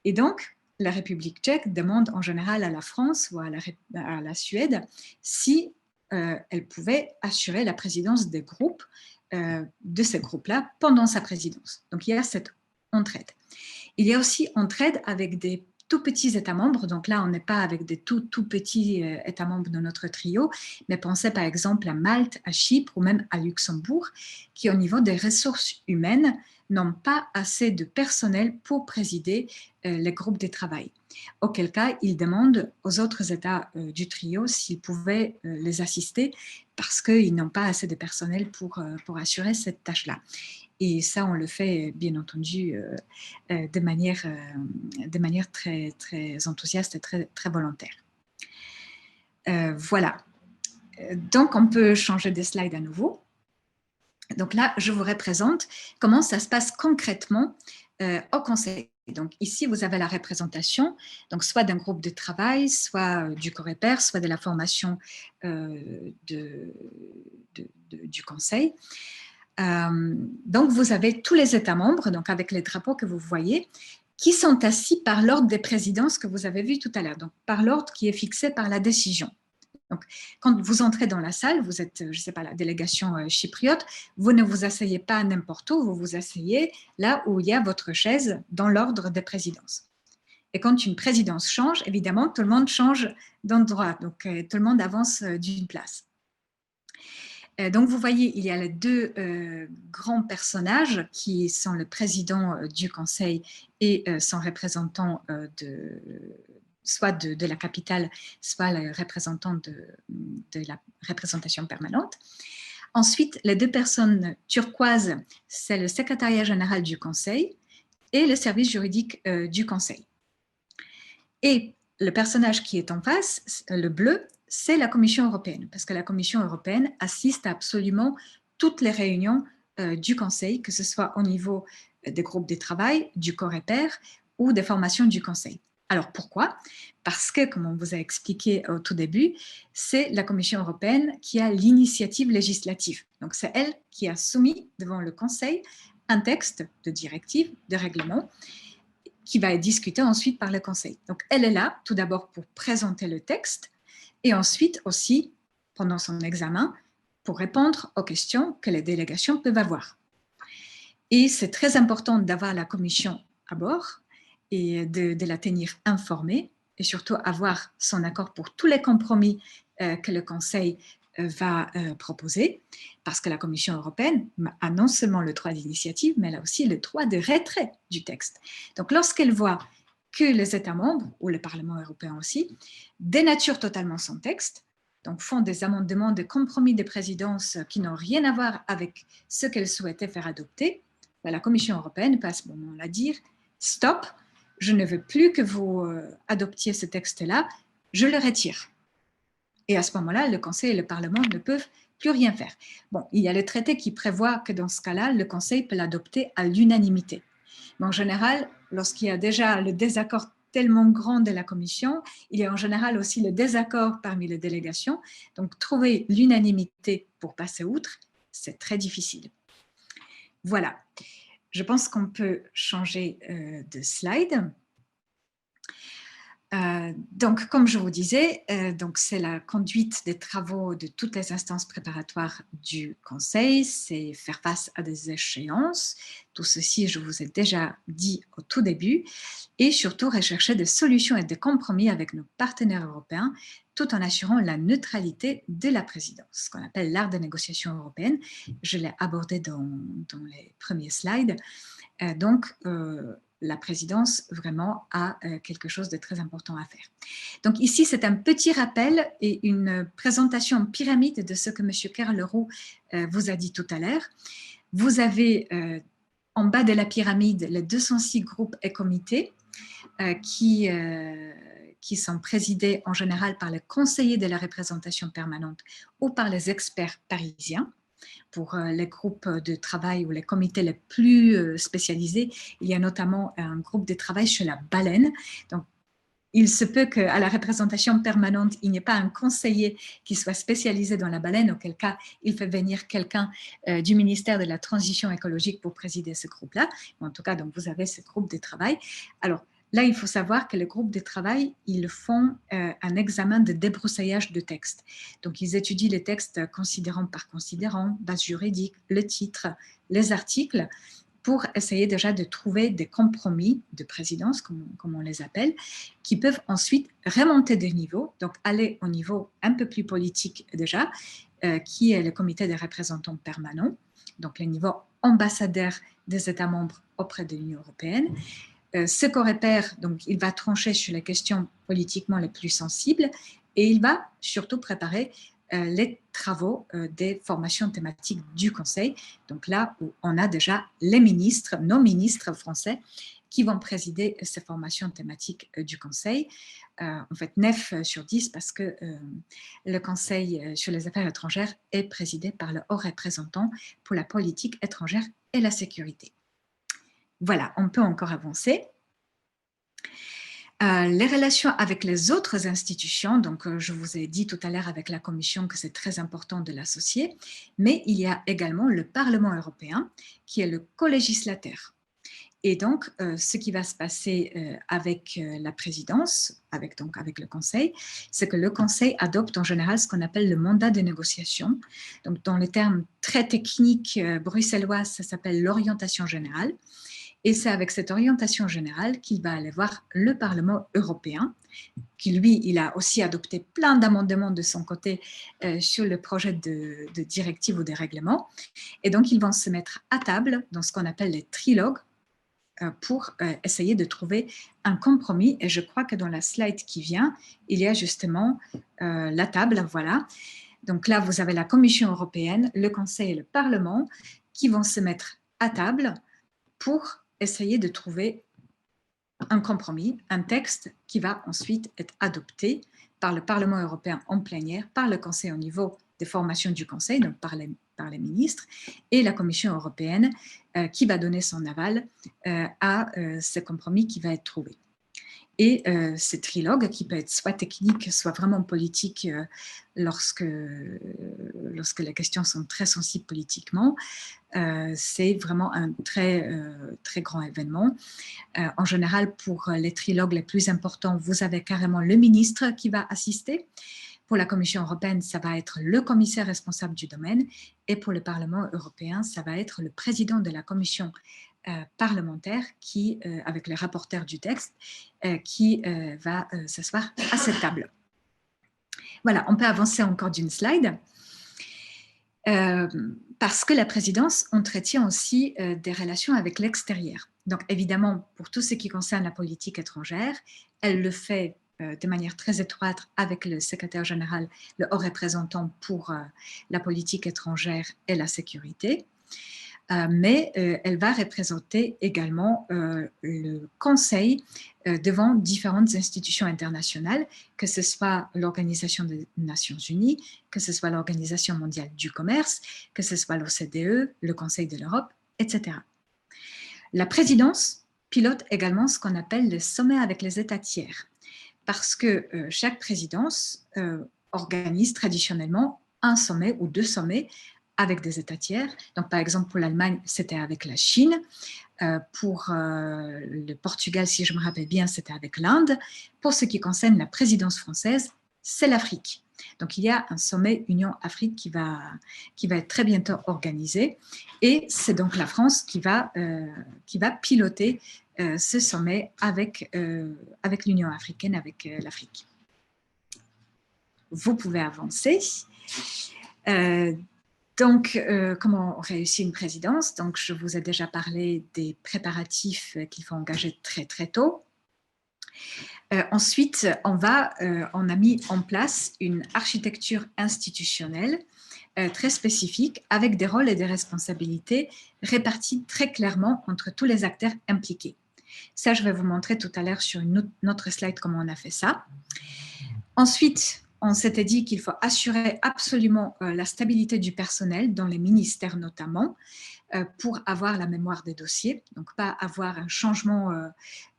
Et donc, la République tchèque demande en général à la France ou à la Suède si elle pouvait assurer la présidence des groupes, de ces groupes-là pendant sa présidence. Donc, il y a cette entraide. Il y a aussi entraide avec des tout petits États membres. Donc là, on n'est pas avec des tout petits États membres de notre trio, mais pensez par exemple à Malte, à Chypre ou même à Luxembourg, qui au niveau des ressources humaines n'ont pas assez de personnel pour présider les groupes de travail. Auquel cas, ils demandent aux autres États du trio s'ils pouvaient les assister parce qu'ils n'ont pas assez de personnel pour assurer cette tâche-là. Et ça, on le fait bien entendu de manière très, très enthousiaste et très, très volontaire. Voilà. Donc, on peut changer de slide à nouveau. Donc là, je vous représente comment ça se passe concrètement au conseil. Donc ici, vous avez la représentation, donc soit d'un groupe de travail, soit du Coreper, soit de la formation du conseil. Donc vous avez tous les États membres, donc avec les drapeaux que vous voyez, qui sont assis par l'ordre des présidences que vous avez vu tout à l'heure, donc par l'ordre qui est fixé par la décision. Donc, quand vous entrez dans la salle, vous êtes, je ne sais pas, la délégation chypriote, vous ne vous asseyez pas n'importe où, vous vous asseyez là où il y a votre chaise dans l'ordre des présidences. Et quand une présidence change, évidemment, tout le monde change d'endroit, donc tout le monde avance d'une place. Donc, vous voyez, il y a les deux grands personnages qui sont le président du conseil et son représentant soit de la capitale, soit le représentant de la représentation permanente. Ensuite, les deux personnes turquoises, c'est le secrétariat général du conseil et le service juridique du conseil. Et le personnage qui est en face, le bleu, c'est la Commission européenne, parce que la Commission européenne assiste à absolument toutes les réunions du Conseil, que ce soit au niveau des groupes de travail, du Coreper ou des formations du Conseil. Alors pourquoi? Parce que, comme on vous a expliqué au tout début, c'est la Commission européenne qui a l'initiative législative. Donc c'est elle qui a soumis devant le Conseil un texte de directive, de règlement, qui va être discuté ensuite par le Conseil. Donc elle est là tout d'abord pour présenter le texte, et ensuite aussi, pendant son examen, pour répondre aux questions que les délégations peuvent avoir. Et c'est très important d'avoir la commission à bord et de la tenir informée et surtout avoir son accord pour tous les compromis que le Conseil va proposer, parce que la Commission européenne a non seulement le droit d'initiative, mais elle a aussi le droit de retrait du texte. Donc lorsqu'elle voit que les États membres, ou le Parlement européen aussi, dénaturent totalement son texte, donc font des amendements de compromis de présidence qui n'ont rien à voir avec ce qu'elle souhaitait faire adopter, la Commission européenne peut à ce moment-là dire « Stop, je ne veux plus que vous adoptiez ce texte-là, je le retire ». Et à ce moment-là, le Conseil et le Parlement ne peuvent plus rien faire. Bon, il y a le traité qui prévoit que dans ce cas-là, le Conseil peut l'adopter à l'unanimité. Mais en général, lorsqu'il y a déjà le désaccord tellement grand de la Commission, il y a en général aussi le désaccord parmi les délégations. Donc, trouver l'unanimité pour passer outre, c'est très difficile. Voilà, je pense qu'on peut changer de slide. Donc, comme je vous disais, c'est la conduite des travaux de toutes les instances préparatoires du Conseil, c'est faire face à des échéances. Tout ceci, je vous ai déjà dit au tout début, et surtout rechercher des solutions et des compromis avec nos partenaires européens, tout en assurant la neutralité de la présidence, ce qu'on appelle l'art de négociation européenne. Je l'ai abordé dans les premiers slides. La présidence vraiment a quelque chose de très important à faire. Donc ici, c'est un petit rappel et une présentation en pyramide de ce que M. Kerleroux vous a dit tout à l'heure. Vous avez en bas de la pyramide les 206 groupes et comités qui sont présidés en général par les conseillers de la représentation permanente ou par les experts parisiens. Pour les groupes de travail ou les comités les plus spécialisés, il y a notamment un groupe de travail chez la baleine. Donc, il se peut qu'à la représentation permanente, il n'y ait pas un conseiller qui soit spécialisé dans la baleine, auquel cas il fait venir quelqu'un du ministère de la Transition écologique pour présider ce groupe-là. En tout cas, donc, vous avez ce groupe de travail. Alors, là, il faut savoir que les groupes de travail, ils font un examen de débroussaillage de texte. Donc, ils étudient les textes considérant par considérant, base juridique, le titre, les articles, pour essayer déjà de trouver des compromis de présidence, comme on les appelle, qui peuvent ensuite remonter de niveau, donc aller au niveau un peu plus politique déjà, qui est le comité des représentants permanents, donc le niveau ambassadeur des États membres auprès de l'Union européenne. Ce Coreper, donc, il va trancher sur les questions politiquement les plus sensibles et il va surtout préparer les travaux des formations thématiques du Conseil. Donc là où on a déjà les ministres, nos ministres français, qui vont présider ces formations thématiques du Conseil. En fait, 9 sur 10 parce que le Conseil sur les affaires étrangères est présidé par le haut représentant pour la politique étrangère et la sécurité. Voilà, on peut encore avancer. Les relations avec les autres institutions, donc je vous ai dit tout à l'heure avec la Commission que c'est très important de l'associer, mais il y a également le Parlement européen qui est le co-législateur. Et donc, ce qui va se passer avec la présidence, avec le Conseil, c'est que le Conseil adopte en général ce qu'on appelle le mandat de négociation. Donc, dans les termes très techniques bruxellois, ça s'appelle l'orientation générale. Et c'est avec cette orientation générale qu'il va aller voir le Parlement européen, qui lui, il a aussi adopté plein d'amendements de son côté sur le projet de directive ou de règlement. Et donc, ils vont se mettre à table dans ce qu'on appelle les trilogues pour essayer de trouver un compromis. Et je crois que dans la slide qui vient, il y a justement la table, voilà. Donc là, vous avez la Commission européenne, le Conseil et le Parlement qui vont se mettre à table pour essayer de trouver un compromis, un texte qui va ensuite être adopté par le Parlement européen en plénière, par le Conseil au niveau des formations du Conseil, donc par les ministres, et la Commission européenne qui va donner son aval à ce compromis qui va être trouvé. Et ce trilogue, qui peut être soit technique, soit vraiment politique lorsque les questions sont très sensibles politiquement, c'est vraiment un très, très grand événement. En général, pour les trilogues les plus importants, vous avez carrément le ministre qui va assister. Pour la Commission européenne, ça va être le commissaire responsable du domaine. Et pour le Parlement européen, ça va être le président de la commission parlementaire qui, avec les rapporteurs du texte, qui va s'asseoir à cette table. Voilà, on peut avancer encore d'une slide. Parce que la présidence entretient aussi des relations avec l'extérieur. Donc évidemment, pour tout ce qui concerne la politique étrangère, elle le fait de manière très étroite avec le secrétaire général, le haut représentant pour la politique étrangère et la sécurité. Mais elle va représenter également le Conseil devant différentes institutions internationales, que ce soit l'Organisation des Nations Unies, que ce soit l'Organisation mondiale du commerce, que ce soit l'OCDE, le Conseil de l'Europe, etc. La présidence pilote également ce qu'on appelle le sommet avec les États tiers, parce que chaque présidence organise traditionnellement un sommet ou 2 sommets avec des États tiers. Donc, par exemple, pour l'Allemagne, c'était avec la Chine. Pour le Portugal, si je me rappelle bien, c'était avec l'Inde. Pour ce qui concerne la présidence française, c'est l'Afrique. Donc, il y a un sommet Union-Afrique qui va être très bientôt organisé. Et c'est donc la France qui va piloter ce sommet avec l'Union africaine, avec l'Afrique. Vous pouvez avancer. Donc, comment on réussit une présidence? Donc, je vous ai déjà parlé des préparatifs qu'il faut engager très, très tôt. Ensuite, on a mis en place une architecture institutionnelle très spécifique avec des rôles et des responsabilités répartis très clairement entre tous les acteurs impliqués. Ça, je vais vous montrer tout à l'heure sur une autre slide comment on a fait ça. Ensuite, on s'était dit qu'il faut assurer absolument la stabilité du personnel dans les ministères notamment pour avoir la mémoire des dossiers, donc pas avoir un changement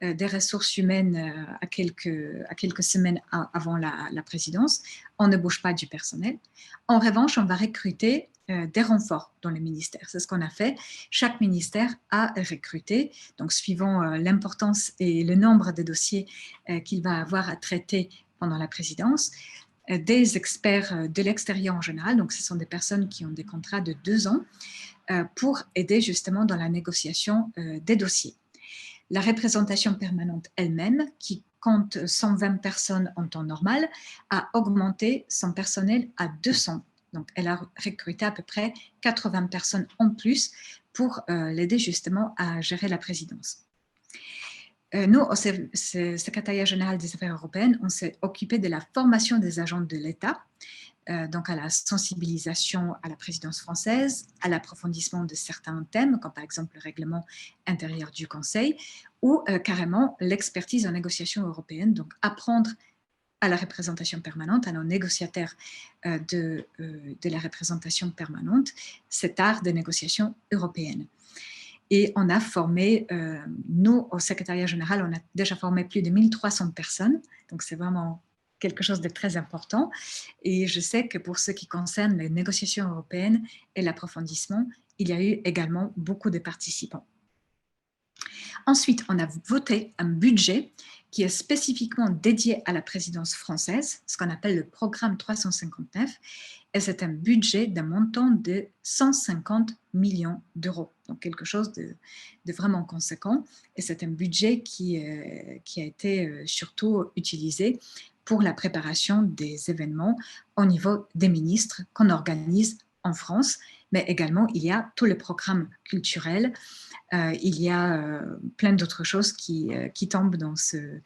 des ressources humaines à quelques semaines avant la présidence. On ne bouge pas du personnel. En revanche, on va recruter des renforts dans les ministères. C'est ce qu'on a fait. Chaque ministère a recruté, donc suivant l'importance et le nombre de dossiers qu'il va avoir à traiter pendant la présidence, des experts de l'extérieur en général, donc ce sont des personnes qui ont des contrats de 2 ans, pour aider justement dans la négociation des dossiers. La représentation permanente elle-même, qui compte 120 personnes en temps normal, a augmenté son personnel à 200. Donc, elle a recruté à peu près 80 personnes en plus pour l'aider justement à gérer la présidence. Nous, au secrétariat général des affaires européennes, on s'est occupé de la formation des agents de l'État, donc à la sensibilisation à la présidence française, à l'approfondissement de certains thèmes, comme par exemple le règlement intérieur du Conseil, ou carrément l'expertise en négociation européenne, donc apprendre à la représentation permanente, à nos négociateurs de la représentation permanente, cet art de négociation européenne. Et on a formé, nous, au secrétariat général, on a déjà formé plus de 1300 personnes. Donc, c'est vraiment quelque chose de très important. Et je sais que pour ce qui concerne les négociations européennes et l'approfondissement, il y a eu également beaucoup de participants. Ensuite, on a voté un budget qui est spécifiquement dédié à la présidence française, ce qu'on appelle le programme 359, et c'est un budget d'un montant de 150 millions d'euros, donc quelque chose de vraiment conséquent, et c'est un budget qui a été surtout utilisé pour la préparation des événements au niveau des ministres qu'on organise en France, mais également il y a tous les programmes culturels. Il y a plein d'autres choses qui tombent dans ce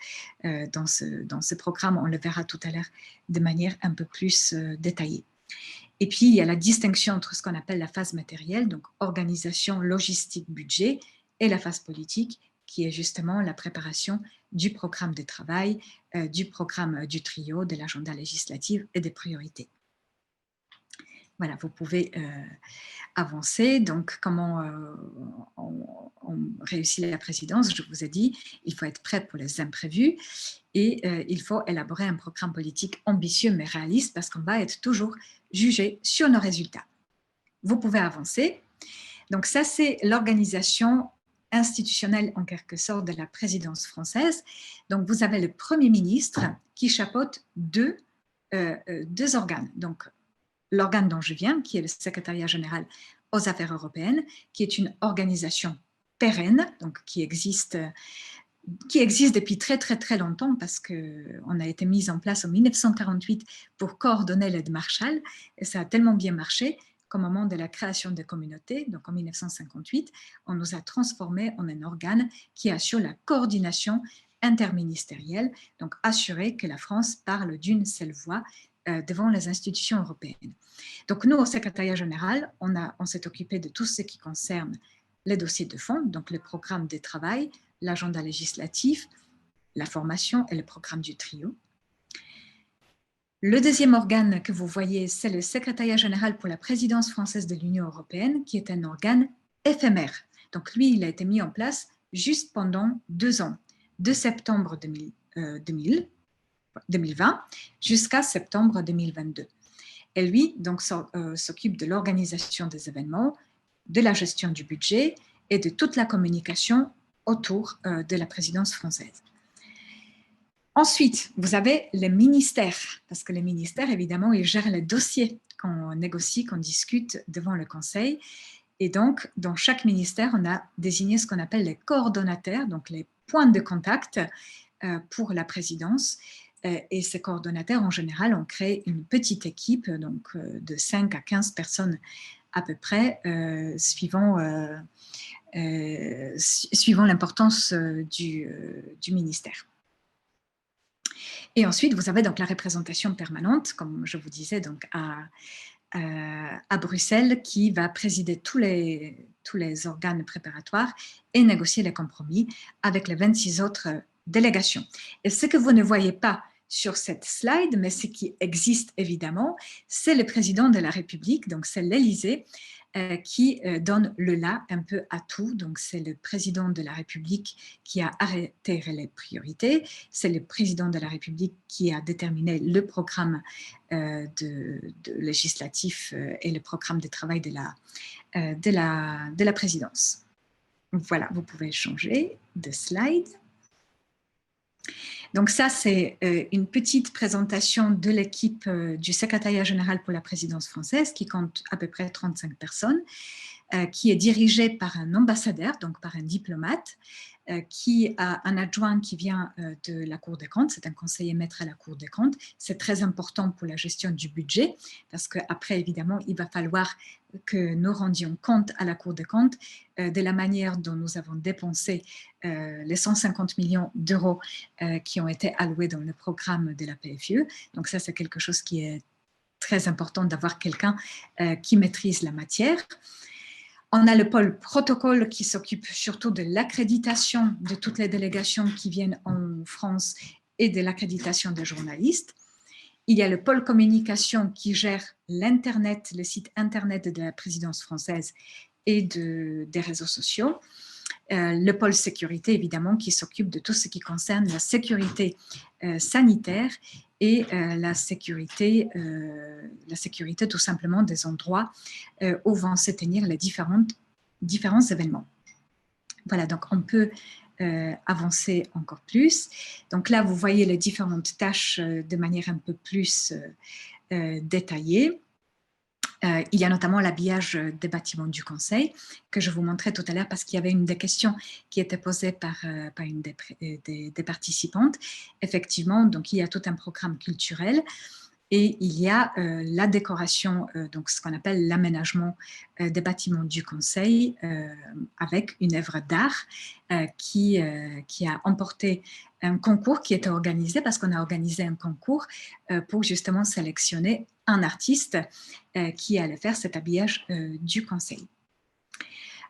programme. On le verra tout à l'heure de manière un peu plus détaillée. Et puis, il y a la distinction entre ce qu'on appelle la phase matérielle, donc organisation, logistique, budget, et la phase politique, qui est justement la préparation du programme de travail, du programme du trio, de l'agenda législatif et des priorités. Voilà, vous pouvez avancer. Donc, comment on réussit la présidence? Je vous ai dit, il faut être prêt pour les imprévus et il faut élaborer un programme politique ambitieux mais réaliste parce qu'on va être toujours jugé sur nos résultats. Vous pouvez avancer. Donc, ça, c'est l'organisation institutionnelle en quelque sorte de la présidence française. Donc, vous avez le Premier ministre qui chapeaute deux organes. Donc, l'organe dont je viens, qui est le secrétariat général aux affaires européennes, qui est une organisation pérenne, donc qui existe depuis très très très longtemps parce qu'on a été mis en place en 1948 pour coordonner l'aide Marshall et ça a tellement bien marché qu'au moment de la création des communautés, donc en 1958, on nous a transformés en un organe qui assure la coordination interministérielle, donc assurer que la France parle d'une seule voix devant les institutions européennes. Donc nous, au secrétariat général, on s'est occupé de tout ce qui concerne les dossiers de fond, donc le programme de travail, l'agenda législatif, la formation et le programme du trio. Le deuxième organe que vous voyez, c'est le secrétariat général pour la présidence française de l'Union européenne, qui est un organe éphémère. Donc lui, il a été mis en place juste pendant 2 ans, de septembre 2020 jusqu'à septembre 2022. Et lui, donc, s'occupe de l'organisation des événements, de la gestion du budget et de toute la communication autour de la présidence française. Ensuite, vous avez les ministères, parce que les ministères, évidemment, ils gèrent les dossiers qu'on négocie, qu'on discute devant le Conseil. Et donc, dans chaque ministère, on a désigné ce qu'on appelle les coordonnateurs, donc les points de contact pour la présidence. Et ces coordonnateurs, en général, ont créé une petite équipe donc, de 5 à 15 personnes à peu près, suivant l'importance du ministère. Et ensuite, vous avez donc la représentation permanente, comme je vous disais, donc à Bruxelles, qui va présider tous les organes préparatoires et négocier les compromis avec les 26 autres délégations. Et ce que vous ne voyez pas sur cette slide, mais ce qui existe évidemment, c'est le président de la République, donc c'est l'Élysée, qui donne le là un peu à tout. Donc, c'est le président de la République qui a arrêté les priorités, c'est le président de la République qui a déterminé le programme de législatif et le programme de travail de la présidence. Voilà, vous pouvez changer de slide. Donc ça, c'est une petite présentation de l'équipe du secrétariat général pour la présidence française qui compte à peu près 35 personnes. qui est dirigé par un ambassadeur, donc par un diplomate, qui a un adjoint qui vient de la Cour des comptes, c'est un conseiller maître à la Cour des comptes. C'est très important pour la gestion du budget, parce qu'après, évidemment, il va falloir que nous rendions compte à la Cour des comptes de la manière dont nous avons dépensé les 150 millions d'euros qui ont été alloués dans le programme de la PFUE. Donc ça, c'est quelque chose qui est très important d'avoir quelqu'un qui maîtrise la matière. On a le pôle protocole qui s'occupe surtout de l'accréditation de toutes les délégations qui viennent en France et de l'accréditation des journalistes. Il y a le pôle communication qui gère l'Internet, le site Internet de la présidence française et des réseaux sociaux. Le pôle sécurité, évidemment, qui s'occupe de tout ce qui concerne la sécurité sanitaire et la sécurité tout simplement des endroits où vont se tenir les différents événements. Voilà, donc on peut avancer encore plus. Donc là, vous voyez les différentes tâches de manière un peu plus détaillée. Il y a notamment l'habillage des bâtiments du Conseil, que je vous montrais tout à l'heure parce qu'il y avait une des questions qui était posée par une des participantes. Effectivement, donc il y a tout un programme culturel et il y a la décoration, donc ce qu'on appelle l'aménagement des bâtiments du Conseil avec une œuvre d'art qui a emporté un concours qui était organisé parce qu'on a organisé un concours pour justement sélectionner un artiste qui allait faire cet habillage du Conseil.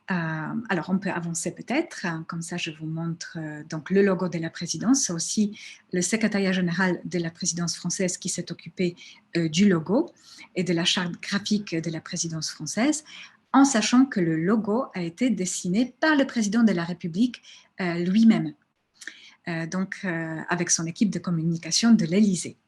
Alors, on peut avancer peut-être, comme ça je vous montre donc le logo de la présidence. C'est aussi le secrétariat général de la présidence française qui s'est occupé du logo et de la charte graphique de la présidence française, en sachant que le logo a été dessiné par le président de la République lui-même, donc avec son équipe de communication de l'Élysée.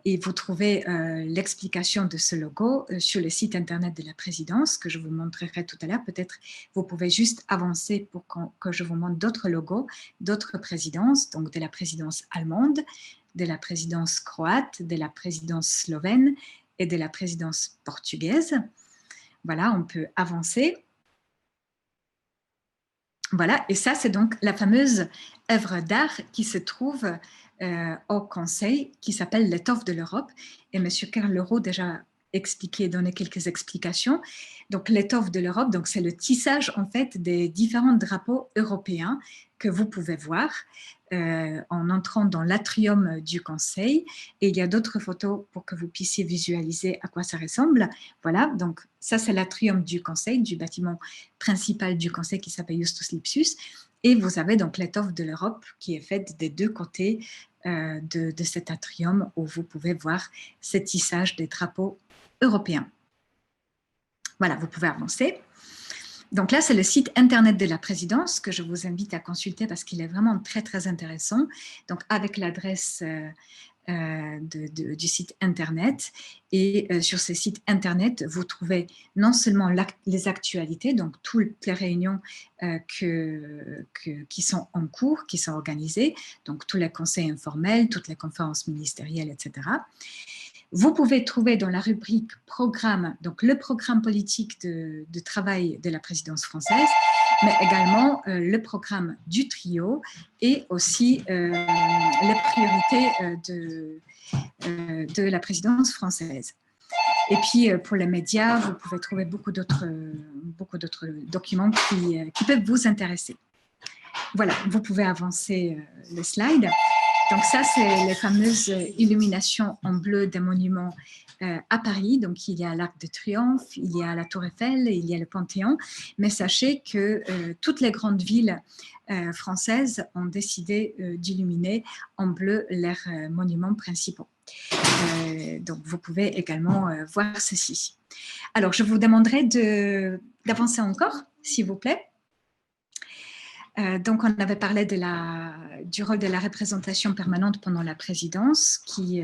Et vous trouvez l'explication de ce logo sur le site internet de la présidence que je vous montrerai tout à l'heure. Peut-être vous pouvez juste avancer pour que je vous montre d'autres logos, d'autres présidences, donc de la présidence allemande, de la présidence croate, de la présidence slovène et de la présidence portugaise. Voilà, on peut avancer. Voilà, et ça, c'est donc la fameuse œuvre d'art qui se trouve au Conseil, qui s'appelle l'étoffe de l'Europe. Et M. Kerleroux déjà donné quelques explications. Donc, l'étoffe de l'Europe, donc c'est le tissage en fait des différents drapeaux européens que vous pouvez voir en entrant dans l'atrium du Conseil. Et il y a d'autres photos pour que vous puissiez visualiser à quoi ça ressemble. Voilà, donc ça c'est l'atrium du Conseil, du bâtiment principal du Conseil qui s'appelle Justus Lipsius. Et vous avez donc l'étoffe de l'Europe qui est faite des deux côtés de cet atrium où vous pouvez voir ce tissage des drapeaux européens. Voilà, vous pouvez avancer. Donc là, c'est le site internet de la présidence que je vous invite à consulter parce qu'il est vraiment très, très intéressant. Donc, avec l'adresse du site internet. Et sur ce site internet, vous trouvez non seulement les actualités, donc toutes les réunions qui sont en cours, qui sont organisées, donc tous les conseils informels, toutes les conférences ministérielles, etc. Vous pouvez trouver dans la rubrique programme, donc le programme politique de travail de la présidence française, mais également le programme du trio et aussi les priorités de la présidence française. Et puis pour les médias, vous pouvez trouver beaucoup d'autres documents qui peuvent vous intéresser. Voilà, vous pouvez avancer le slide. Donc ça, c'est les fameuses illuminations en bleu des monuments à Paris. Donc il y a l'Arc de Triomphe, il y a la Tour Eiffel, il y a le Panthéon. Mais sachez que toutes les grandes villes françaises ont décidé d'illuminer en bleu leurs monuments principaux. Donc vous pouvez également voir ceci. Alors je vous demanderai d'avancer encore, s'il vous plaît. Donc, on avait parlé du rôle de la représentation permanente pendant la présidence, qui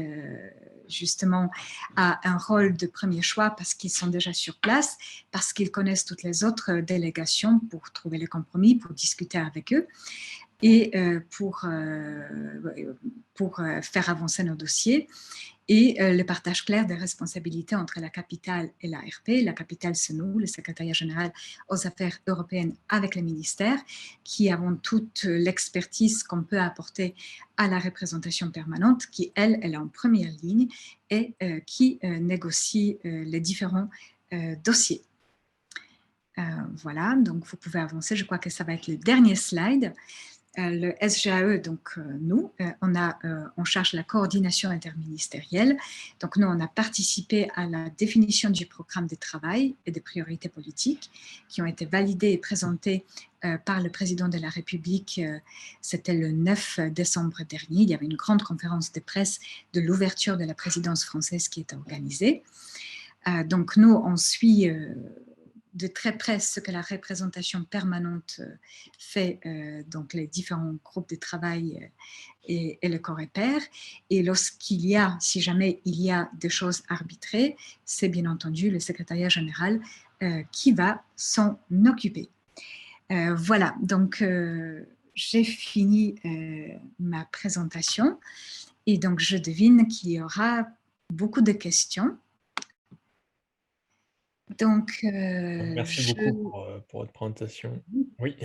justement a un rôle de premier choix parce qu'ils sont déjà sur place, parce qu'ils connaissent toutes les autres délégations pour trouver les compromis, pour discuter avec eux. et pour faire avancer nos dossiers. Et le partage clair des responsabilités entre la capitale et l'ARP. La capitale, c'est nous, le secrétariat général aux affaires européennes avec les ministères, qui avons toute l'expertise qu'on peut apporter à la représentation permanente, qui, elle est en première ligne et qui négocie les différents dossiers. Voilà, donc vous pouvez avancer. Je crois que ça va être le dernier slide. Le SGAE, donc nous, on charge la coordination interministérielle. Donc nous, on a participé à la définition du programme de travail et des priorités politiques qui ont été validées et présentées par le président de la République. C'était le 9 décembre dernier. Il y avait une grande conférence de presse de l'ouverture de la présidence française qui était organisée. Donc nous, on suit de très près ce que la représentation permanente fait, donc les différents groupes de travail et le Coreper. Et lorsqu'il y a, si jamais il y a des choses arbitrées, c'est bien entendu le secrétariat général qui va s'en occuper. Voilà, donc j'ai fini ma présentation et donc je devine qu'il y aura beaucoup de questions. Donc, merci beaucoup pour votre présentation. Oui,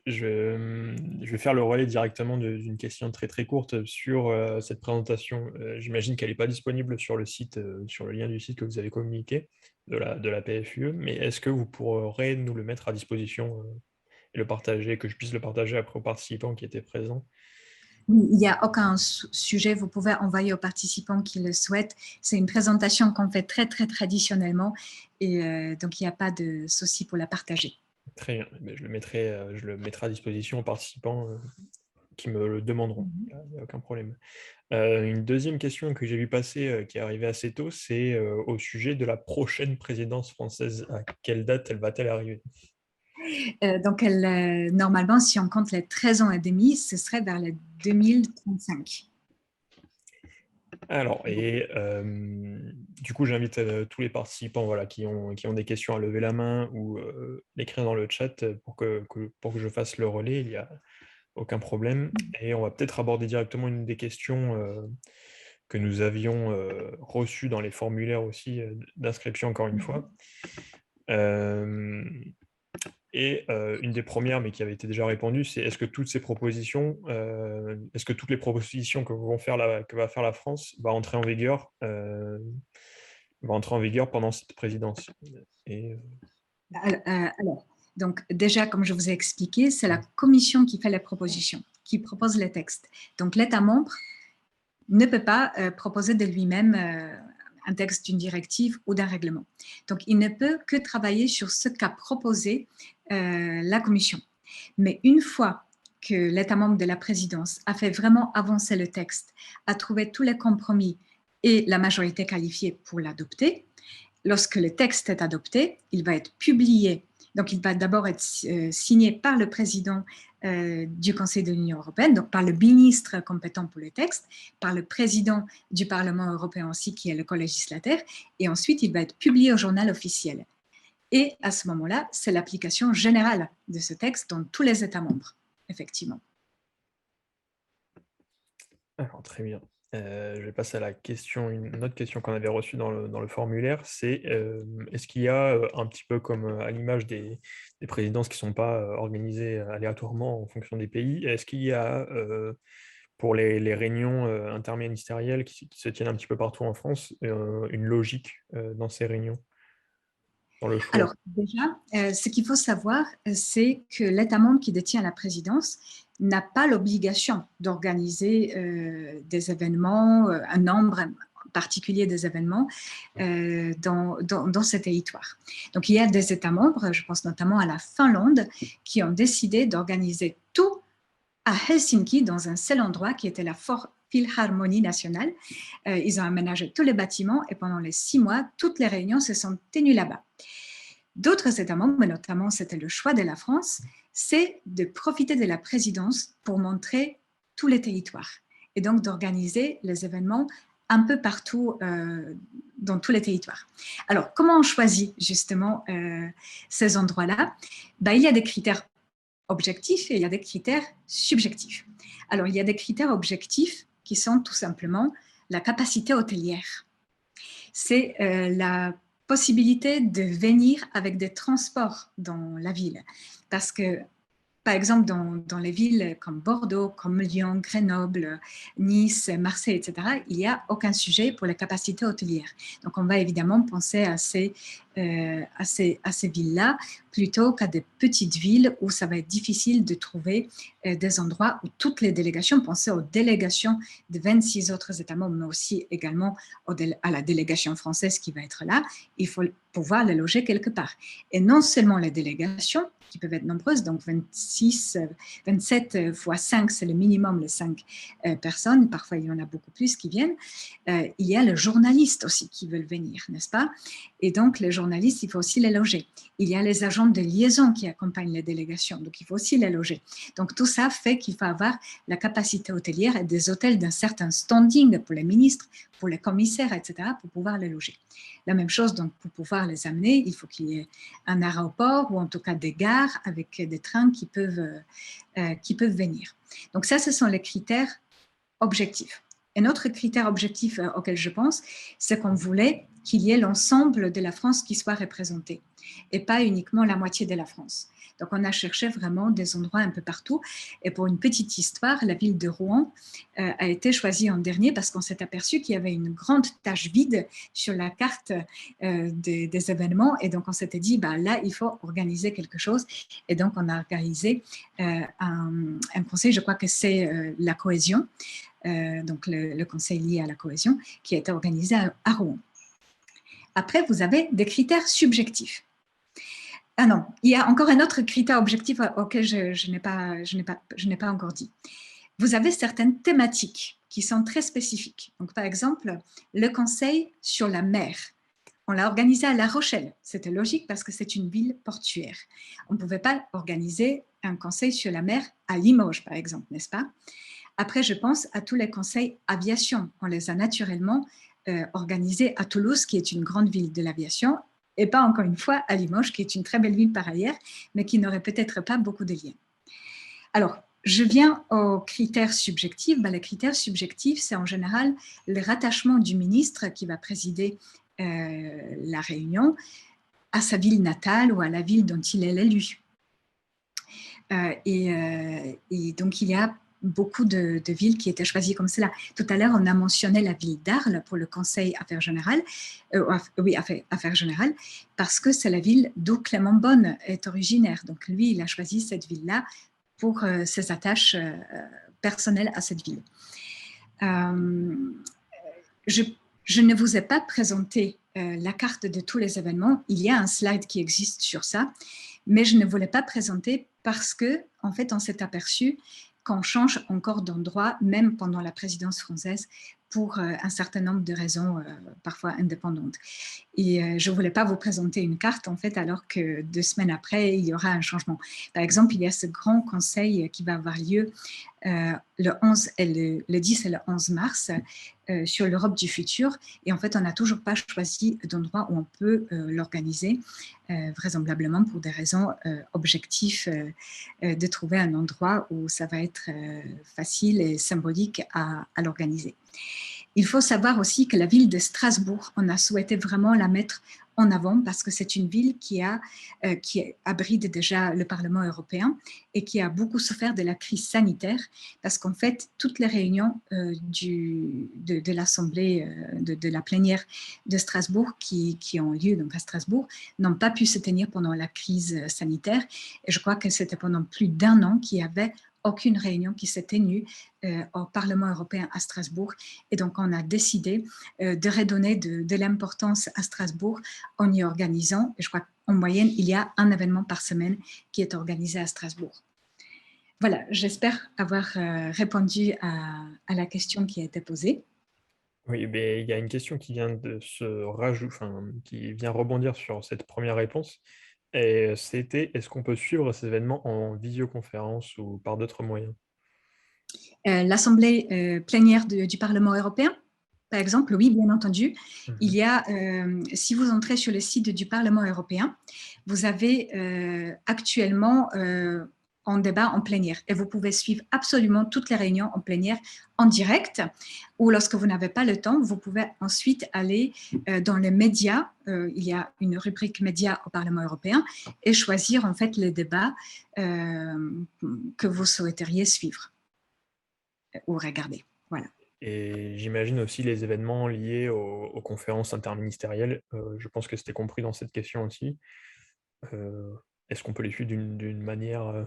je vais faire le relais directement d'une question très très courte sur cette présentation. J'imagine qu'elle n'est pas disponible sur le site, sur le lien du site que vous avez communiqué de la PFUE, mais est-ce que vous pourrez nous le mettre à disposition et le partager, que je puisse le partager après aux participants qui étaient présents? Il n'y a aucun sujet, vous pouvez envoyer aux participants qui le souhaitent. C'est une présentation qu'on fait très, très traditionnellement et donc il n'y a pas de souci pour la partager. Très bien, je le mettrai à disposition aux participants qui me le demanderont, il n'y a aucun problème. Une deuxième question que j'ai vu passer, qui est arrivée assez tôt, c'est au sujet de la prochaine présidence française. À quelle date elle va-t-elle arriver? Donc, normalement, si on compte les 13 ans et demi, ce serait vers le 2035. Alors, et du coup, j'invite tous les participants voilà, qui ont des questions à lever la main ou l'écrire dans le chat pour que je fasse le relais, il n'y a aucun problème. Et on va peut-être aborder directement une des questions que nous avions reçues dans les formulaires aussi d'inscription, encore une fois. Et une des premières, mais qui avait été déjà répondue, c'est est-ce que toutes les propositions que va faire la France va entrer en vigueur pendant cette présidence? Et, Alors, donc déjà, comme je vous ai expliqué, c'est la Commission qui fait les propositions, qui propose les textes. Donc l'État membre ne peut pas proposer de lui-même un texte d'une directive ou d'un règlement. Donc, il ne peut que travailler sur ce qu'a proposé la Commission. Mais une fois que l'État membre de la présidence a fait vraiment avancer le texte, a trouvé tous les compromis et la majorité qualifiée pour l'adopter, lorsque le texte est adopté, il va être publié. Donc, il va d'abord être signé par le président du Conseil de l'Union européenne, donc par le ministre compétent pour le texte, par le président du Parlement européen aussi, qui est le co-législateur, et ensuite, il va être publié au journal officiel. Et à ce moment-là, c'est l'application générale de ce texte dans tous les États membres, effectivement. alors, très bien. Je vais passer à une autre question qu'on avait reçue dans le formulaire, c'est est-ce qu'il y a un petit peu comme à l'image des présidences qui ne sont pas organisées aléatoirement en fonction des pays, est-ce qu'il y a pour les réunions interministérielles qui se tiennent un petit peu partout en France, une logique dans ces réunions, dans le choix? Alors déjà, ce qu'il faut savoir, c'est que l'État membre qui détient la présidence n'a pas l'obligation d'organiser des événements, un nombre particulier des événements dans ce territoire. Donc il y a des États membres, je pense notamment à la Finlande, qui ont décidé d'organiser tout à Helsinki, dans un seul endroit qui était la Philharmonie nationale. Ils ont aménagé tous les bâtiments et pendant les 6 mois, toutes les réunions se sont tenues là-bas. D'autres États membres, mais notamment c'était le choix de la France, c'est de profiter de la présidence pour montrer tous les territoires et donc d'organiser les événements un peu partout dans tous les territoires. Alors, comment on choisit justement ces endroits-là? Il y a des critères objectifs et il y a des critères subjectifs. Alors, il y a des critères objectifs qui sont tout simplement la capacité hôtelière. C'est la possibilité de venir avec des transports dans la ville. Parce que par exemple, dans les villes comme Bordeaux, comme Lyon, Grenoble, Nice, Marseille, etc., il n'y a aucun sujet pour les capacités hôtelières. Donc, on va évidemment penser à ces villes-là plutôt qu'à des petites villes où ça va être difficile de trouver des endroits où toutes les délégations, pensez aux délégations de 26 autres États membres, mais aussi également à la délégation française qui va être là, il faut pouvoir les loger quelque part. Et non seulement les délégations, qui peuvent être nombreuses, donc 27 fois 5, c'est le minimum, les 5 personnes, parfois il y en a beaucoup plus qui viennent. Il y a les journalistes aussi qui veulent venir, n'est-ce pas? Et donc les journalistes, il faut aussi les loger. Il y a les agents de liaison qui accompagnent les délégations, donc il faut aussi les loger. Donc tout ça fait qu'il faut avoir la capacité hôtelière et des hôtels d'un certain standing pour les ministres, pour les commissaires, etc., pour pouvoir les loger. La même chose, donc pour pouvoir les amener, il faut qu'il y ait un aéroport ou en tout cas des gares avec des trains qui peuvent venir. Donc ça, ce sont les critères objectifs. Un autre critère objectif auquel je pense, c'est qu'on voulait qu'il y ait l'ensemble de la France qui soit représenté et pas uniquement la moitié de la France. Donc, on a cherché vraiment des endroits un peu partout. Et pour une petite histoire, la ville de Rouen a été choisie en dernier parce qu'on s'est aperçu qu'il y avait une grande tache vide sur la carte des événements. Et donc, on s'était dit, bah, là, il faut organiser quelque chose. Et donc, on a organisé un conseil, je crois que c'est la cohésion, donc le conseil lié à la cohésion, qui a été organisé à Rouen. Après, vous avez des critères subjectifs. Ah non, il y a encore un autre critère objectif auquel je n'ai pas encore dit. Vous avez certaines thématiques qui sont très spécifiques. Donc, par exemple, le conseil sur la mer. On l'a organisé à La Rochelle. C'était logique parce que c'est une ville portuaire. On ne pouvait pas organiser un conseil sur la mer à Limoges, par exemple, n'est-ce pas? Après, je pense à tous les conseils aviation. On les a naturellement organisés à Toulouse, qui est une grande ville de l'aviation, et pas encore une fois à Limoges, qui est une très belle ville par ailleurs, mais qui n'aurait peut-être pas beaucoup de liens. Alors, je viens aux critères subjectifs. Les critères subjectifs, c'est en général le rattachement du ministre qui va présider la réunion à sa ville natale ou à la ville dont il est l'élu. Et donc, il y a beaucoup de villes qui étaient choisies comme cela. Tout à l'heure, on a mentionné la ville d'Arles pour le Conseil Affaires Générales, Affaires Générales, parce que c'est la ville d'où Clément Beaune est originaire. Donc, lui, il a choisi cette ville-là pour ses attaches personnelles à cette ville. Je ne vous ai pas présenté la carte de tous les événements. Il y a un slide qui existe sur ça, mais je ne voulais pas présenter parce que, en fait, on s'est aperçu qu'on change encore d'endroit, même pendant la présidence française, pour un certain nombre de raisons parfois indépendantes. Et je ne voulais pas vous présenter une carte, en fait, alors que 2 semaines après, il y aura un changement. Par exemple, il y a ce grand conseil qui va avoir lieu le 10 et le 11 mars sur l'Europe du futur. Et en fait, on n'a toujours pas choisi d'endroit où on peut l'organiser, vraisemblablement pour des raisons objectives, de trouver un endroit où ça va être facile et symbolique à l'organiser. Il faut savoir aussi que la ville de Strasbourg, on a souhaité vraiment la mettre en avant parce que c'est une ville qui abrite déjà le Parlement européen et qui a beaucoup souffert de la crise sanitaire parce qu'en fait, toutes les réunions de l'Assemblée, de la plénière de Strasbourg qui ont lieu donc à Strasbourg n'ont pas pu se tenir pendant la crise sanitaire. Et je crois que c'était pendant plus d'1 an qu'il y avait aucune réunion qui s'est tenue au Parlement européen à Strasbourg. Et donc, on a décidé de redonner de l'importance à Strasbourg en y organisant, et je crois qu'en moyenne, il y a un événement par semaine qui est organisé à Strasbourg. Voilà, j'espère avoir répondu à la question qui a été posée. Oui, mais il y a une question qui vient de qui vient rebondir sur cette première réponse. Et c'était, est-ce qu'on peut suivre ces événements en visioconférence ou par d'autres moyens? L'Assemblée plénière du Parlement européen, par exemple, oui, bien entendu. Il y a, si vous entrez sur le site du Parlement européen, vous avez actuellement en débat en plénière. Et vous pouvez suivre absolument toutes les réunions en plénière en direct, ou lorsque vous n'avez pas le temps, vous pouvez ensuite aller dans les médias. Il y a une rubrique médias au Parlement européen et choisir en fait les débats que vous souhaiteriez suivre ou regarder. Voilà. Et j'imagine aussi les événements liés aux conférences interministérielles. Je pense que c'était compris dans cette question aussi. Est-ce qu'on peut les suivre d'une manière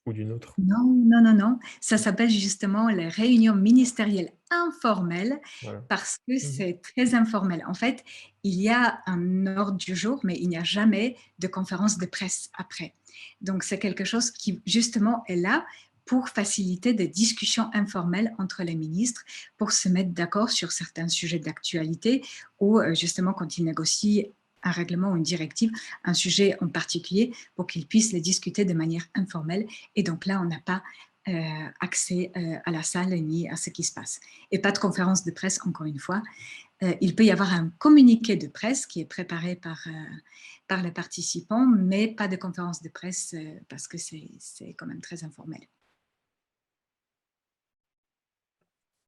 ou d'une autre? Non, non, non, non. Ça s'appelle justement les réunions ministérielles informelles Voilà. parce que Mhm. c'est très informel. En fait, il y a un ordre du jour, mais il n'y a jamais de conférence de presse après. Donc, c'est quelque chose qui, justement, est là pour faciliter des discussions informelles entre les ministres, pour se mettre d'accord sur certains sujets d'actualité ou, justement, quand ils négocient un règlement ou une directive, un sujet en particulier, pour qu'ils puissent les discuter de manière informelle. Et donc là, on n'a pas accès à la salle ni à ce qui se passe. Et pas de conférence de presse, encore une fois. Il peut y avoir un communiqué de presse qui est préparé par les participants, mais pas de conférence de presse parce que c'est quand même très informel.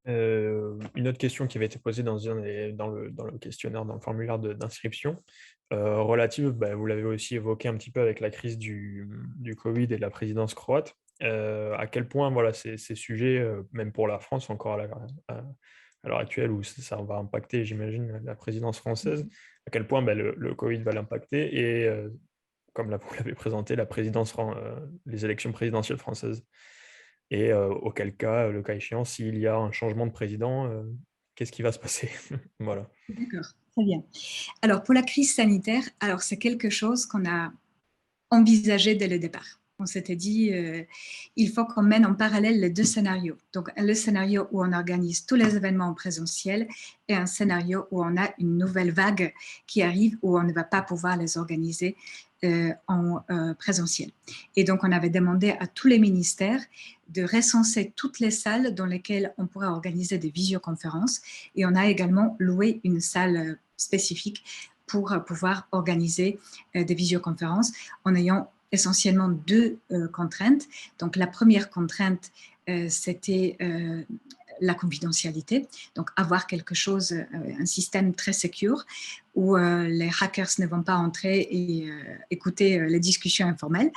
Une autre question qui avait été posée dans le questionnaire, dans le formulaire d'inscription, relative, bah, vous l'avez aussi évoqué un petit peu avec la crise du Covid et de la présidence croate, à quel point voilà, ces sujets, même pour la France encore à l'heure actuelle où ça va impacter, j'imagine, la présidence française, à quel point bah, le Covid va l'impacter et comme vous l'avez présenté, les élections présidentielles françaises. Et auquel cas, le cas échéant, s'il y a un changement de président, qu'est-ce qui va se passer? Voilà. D'accord, très bien. Alors, pour la crise sanitaire, alors c'est quelque chose qu'on a envisagé dès le départ. On s'était dit, il faut qu'on mène en parallèle les deux scénarios. Donc, le scénario où on organise tous les événements en présentiel et un scénario où on a une nouvelle vague qui arrive où on ne va pas pouvoir les organiser en présentiel. Et donc, on avait demandé à tous les ministères de recenser toutes les salles dans lesquelles on pourrait organiser des visioconférences. Et on a également loué une salle spécifique pour pouvoir organiser des visioconférences en ayant essentiellement deux contraintes. Donc, la première contrainte, c'était la confidentialité. Donc, avoir quelque chose, un système très secure où les hackers ne vont pas entrer et écouter les discussions informelles.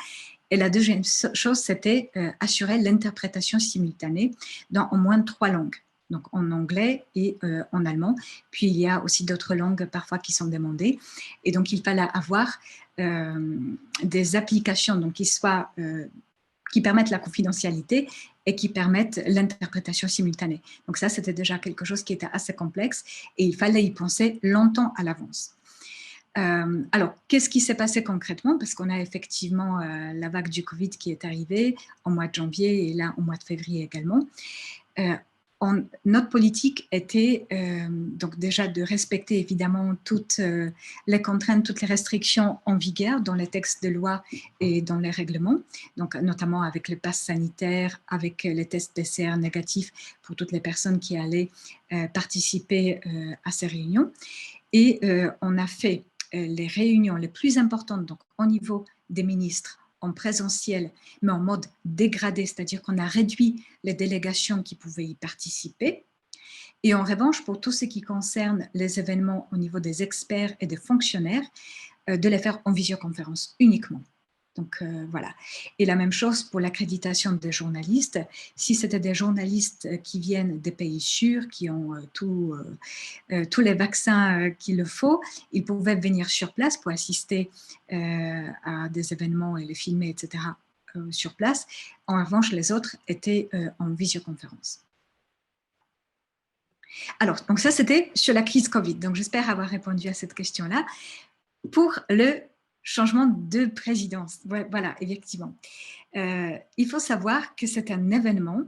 Et la deuxième chose, c'était assurer l'interprétation simultanée dans au moins 3 langues. Donc en anglais et en allemand. Puis il y a aussi d'autres langues parfois qui sont demandées. Et donc il fallait avoir des applications donc, qui permettent la confidentialité et qui permettent l'interprétation simultanée. Donc ça, c'était déjà quelque chose qui était assez complexe et il fallait y penser longtemps à l'avance. Alors, qu'est-ce qui s'est passé concrètement? Parce qu'on a effectivement la vague du Covid qui est arrivée en mois de janvier et là, au mois de février également. Notre politique était donc déjà de respecter évidemment toutes les contraintes, toutes les restrictions en vigueur dans les textes de loi et dans les règlements, donc notamment avec le pass sanitaire, avec les tests PCR négatifs pour toutes les personnes qui allaient participer à ces réunions. Et on a fait les réunions les plus importantes, donc au niveau des ministres, en présentiel, mais en mode dégradé, c'est-à-dire qu'on a réduit les délégations qui pouvaient y participer. Et en revanche, pour tout ce qui concerne les événements au niveau des experts et des fonctionnaires, de les faire en visioconférence uniquement. Donc voilà. Et la même chose pour l'accréditation des journalistes. Si c'était des journalistes qui viennent des pays sûrs, qui ont tous les vaccins qu'il le faut, ils pouvaient venir sur place pour assister à des événements et les filmer, etc. Sur place. En revanche, les autres étaient en visioconférence. Alors, donc ça, c'était sur la crise Covid. Donc, j'espère avoir répondu à cette question-là. Pour le changement de présidence, voilà, effectivement. Il faut savoir que c'est un événement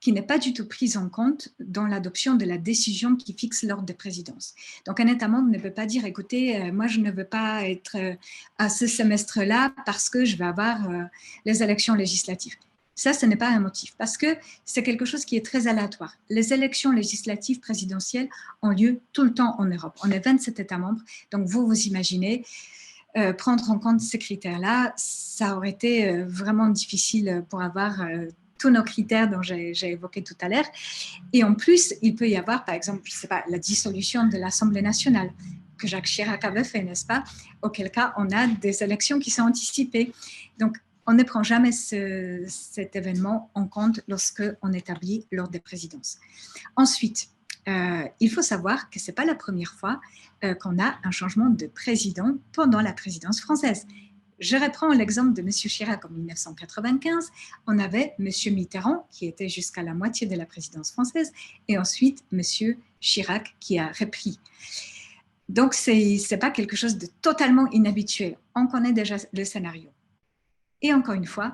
qui n'est pas du tout pris en compte dans l'adoption de la décision qui fixe l'ordre de présidence. Donc, un État membre ne peut pas dire, écoutez, moi, je ne veux pas être à ce semestre-là parce que je vais avoir les élections législatives. Ça, ce n'est pas un motif parce que c'est quelque chose qui est très aléatoire. Les élections législatives présidentielles ont lieu tout le temps en Europe. On est 27 États membres, donc vous imaginez, prendre en compte ces critères-là, ça aurait été vraiment difficile pour avoir tous nos critères dont j'ai évoqué tout à l'heure. Et en plus, il peut y avoir, par exemple, je sais pas, la dissolution de l'Assemblée nationale que Jacques Chirac avait fait, n'est-ce pas? Auquel cas, on a des élections qui sont anticipées. Donc, on ne prend jamais cet événement en compte lorsqu'on établit l'ordre des présidences. Ensuite, il faut savoir que ce n'est pas la première fois qu'on a un changement de président pendant la présidence française. Je reprends l'exemple de M. Chirac en 1995. On avait M. Mitterrand, qui était jusqu'à la moitié de la présidence française, et ensuite M. Chirac, qui a repris. Donc, ce n'est pas quelque chose de totalement inhabituel. On connaît déjà le scénario. Et encore une fois,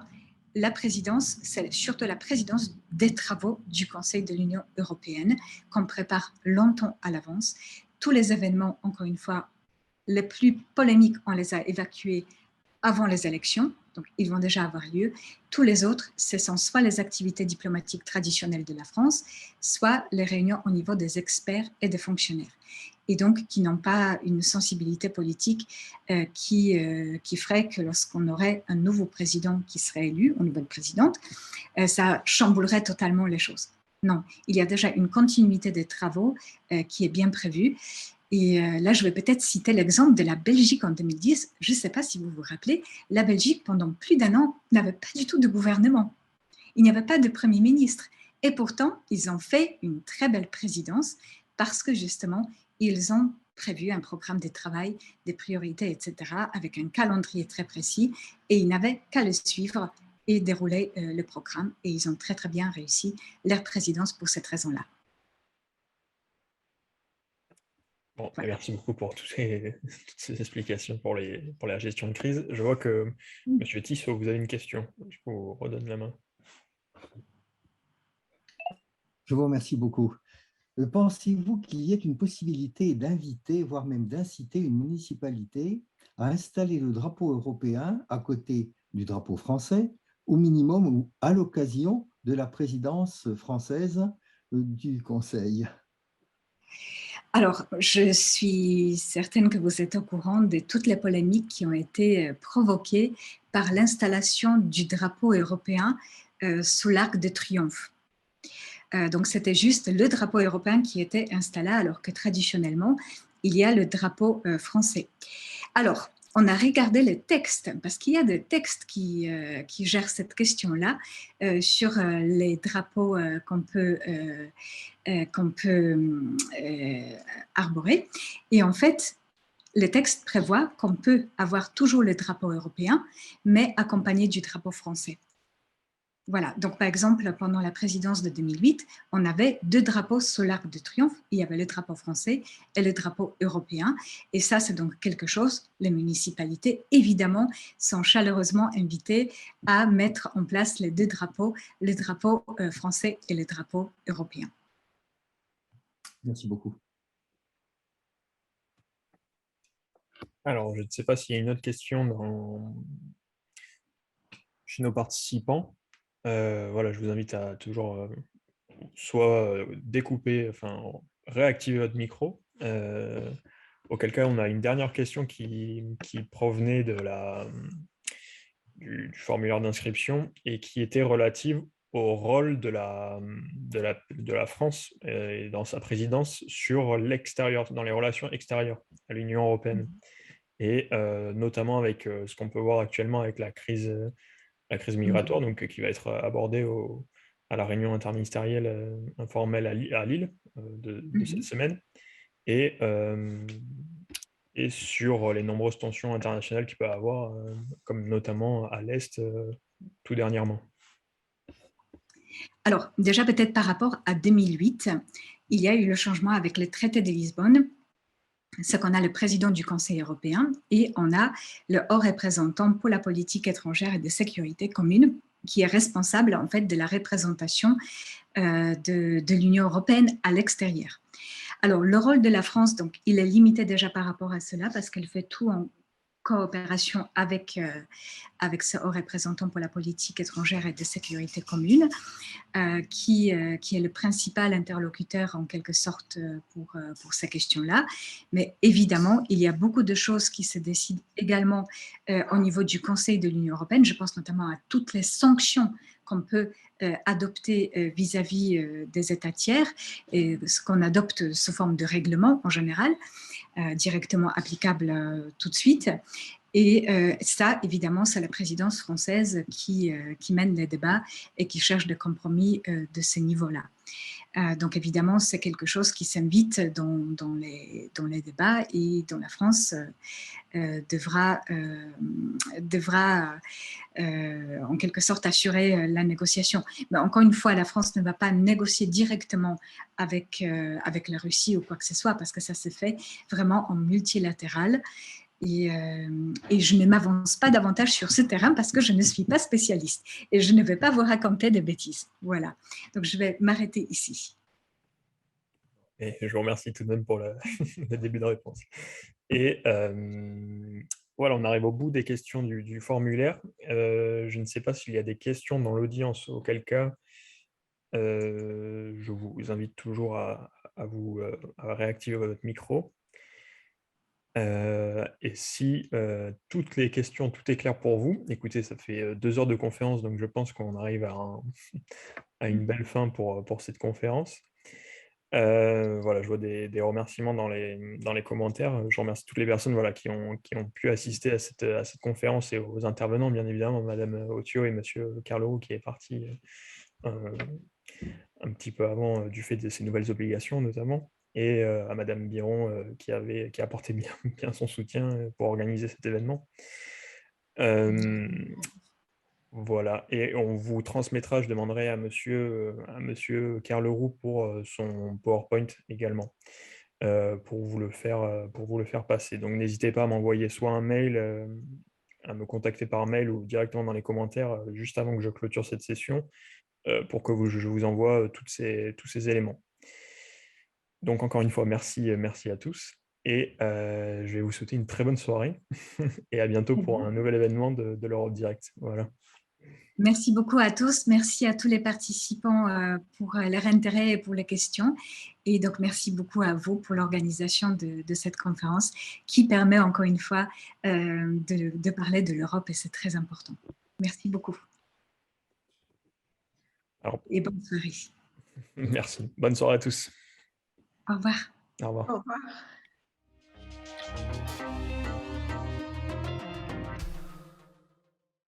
la présidence, c'est surtout la présidence des travaux du Conseil de l'Union européenne qu'on prépare longtemps à l'avance. Tous les événements, encore une fois, les plus polémiques, on les a évacués avant les élections, donc ils vont déjà avoir lieu. Tous les autres, ce sont soit les activités diplomatiques traditionnelles de la France, soit les réunions au niveau des experts et des fonctionnaires, et donc qui n'ont pas une sensibilité politique qui ferait que lorsqu'on aurait un nouveau président qui serait élu, une nouvelle présidente, ça chamboulerait totalement les choses. Non, il y a déjà une continuité des travaux qui est bien prévue. Et là, je vais peut-être citer l'exemple de la Belgique en 2010. Je ne sais pas si vous vous rappelez, la Belgique, pendant plus d'1 an, n'avait pas du tout de gouvernement. Il n'y avait pas de Premier ministre. Et pourtant, ils ont fait une très belle présidence parce que justement, ils ont prévu un programme de travail, des priorités, etc., avec un calendrier très précis. Et ils n'avaient qu'à le suivre et dérouler le programme. Et ils ont très, très bien réussi leur présidence pour cette raison-là. Bon, voilà. Merci beaucoup pour toutes ces explications pour la gestion de crise. Je vois que, M. Tissot, vous avez une question. Je vous redonne la main. Je vous remercie beaucoup. Pensez-vous qu'il y ait une possibilité d'inviter, voire même d'inciter une municipalité à installer le drapeau européen à côté du drapeau français, au minimum ou à l'occasion de la présidence française du Conseil? Alors, je suis certaine que vous êtes au courant de toutes les polémiques qui ont été provoquées par l'installation du drapeau européen sous l'Arc de Triomphe. Donc, c'était juste le drapeau européen qui était installé, alors que traditionnellement, il y a le drapeau français. Alors, on a regardé les textes, parce qu'il y a des textes qui gèrent cette question-là sur les drapeaux qu'on peut arborer. Et en fait, les textes prévoient qu'on peut avoir toujours le drapeau européen, mais accompagné du drapeau français. Voilà, donc par exemple, pendant la présidence de 2008, on avait 2 drapeaux sous l'Arc de Triomphe. Il y avait le drapeau français et le drapeau européen. Et ça, c'est donc quelque chose, les municipalités, évidemment, sont chaleureusement invitées à mettre en place les 2 drapeaux, le drapeau français et le drapeau européen. Merci beaucoup. Alors, je ne sais pas s'il y a une autre question chez nos participants. Voilà, je vous invite à toujours soit découper, enfin réactiver votre micro. Auquel cas, on a une dernière question qui provenait du formulaire d'inscription et qui était relative au rôle de la France dans sa présidence sur l'extérieur, dans les relations extérieures à l'Union européenne. Et notamment avec ce qu'on peut voir actuellement avec la crise migratoire, donc, qui va être abordée à la réunion interministérielle informelle à Lille de cette semaine, et sur les nombreuses tensions internationales qu'il peut y avoir, comme notamment à l'Est tout dernièrement. Alors, déjà peut-être par rapport à 2008, il y a eu le changement avec le traité de Lisbonne. C'est qu'on a le président du Conseil européen et on a le haut représentant pour la politique étrangère et de sécurité commune qui est responsable en fait de la représentation de l'Union européenne à l'extérieur. Alors, le rôle de la France, donc, il est limité déjà par rapport à cela parce qu'elle fait tout en coopération avec ce haut représentant pour la politique étrangère et de sécurité commune, qui est le principal interlocuteur en quelque sorte pour ces questions-là. Mais évidemment, il y a beaucoup de choses qui se décident également au niveau du Conseil de l'Union européenne. Je pense notamment à toutes les sanctions qu'on peut adopter vis-à-vis des États tiers, et ce qu'on adopte sous forme de règlement en général, directement applicable tout de suite. Et ça, évidemment, c'est la présidence française qui mène les débats et qui cherche des compromis de ce niveau-là. Donc, évidemment, c'est quelque chose qui s'invite dans les débats et dont la France devra en quelque sorte assurer la négociation. Mais encore une fois, la France ne va pas négocier directement avec la Russie ou quoi que ce soit, parce que ça se fait vraiment en multilatéral. Et je ne m'avance pas davantage sur ce terrain parce que je ne suis pas spécialiste et je ne vais pas vous raconter des bêtises. Voilà. Donc, je vais m'arrêter ici. Et je vous remercie tout de même pour le début de réponse. Et voilà, on arrive au bout des questions du formulaire. Je ne sais pas s'il y a des questions dans l'audience, auquel cas je vous invite toujours à réactiver votre micro. Et si toutes les questions, tout est clair pour vous, écoutez, ça fait 2 heures de conférence, donc je pense qu'on arrive à une belle fin pour cette conférence. Voilà, je vois des remerciements dans les commentaires. Je remercie toutes les personnes voilà, qui ont pu assister à cette conférence et aux intervenants, bien évidemment, Madame Otio et Monsieur Carleroux qui est parti un petit peu avant du fait de ses nouvelles obligations notamment, et à Madame Biron qui a apporté bien son soutien pour organiser cet événement. Voilà, et on vous transmettra, je demanderai à Monsieur Carleroux pour son PowerPoint également, pour vous le faire passer. Donc n'hésitez pas à m'envoyer soit un mail, à me contacter par mail ou directement dans les commentaires juste avant que je clôture cette session, pour que je vous envoie tous ces éléments. Donc encore une fois, merci à tous, et je vais vous souhaiter une très bonne soirée, et à bientôt pour un nouvel événement de l'Europe Direct. Voilà. Merci beaucoup à tous. Merci à tous les participants pour leur intérêt et pour les questions. Et donc, merci beaucoup à vous pour l'organisation de cette conférence qui permet encore une fois de parler de l'Europe, et c'est très important. Merci beaucoup. Alors, et bonne soirée. merci. Bonne soirée à tous. Au revoir. Au revoir. Au revoir.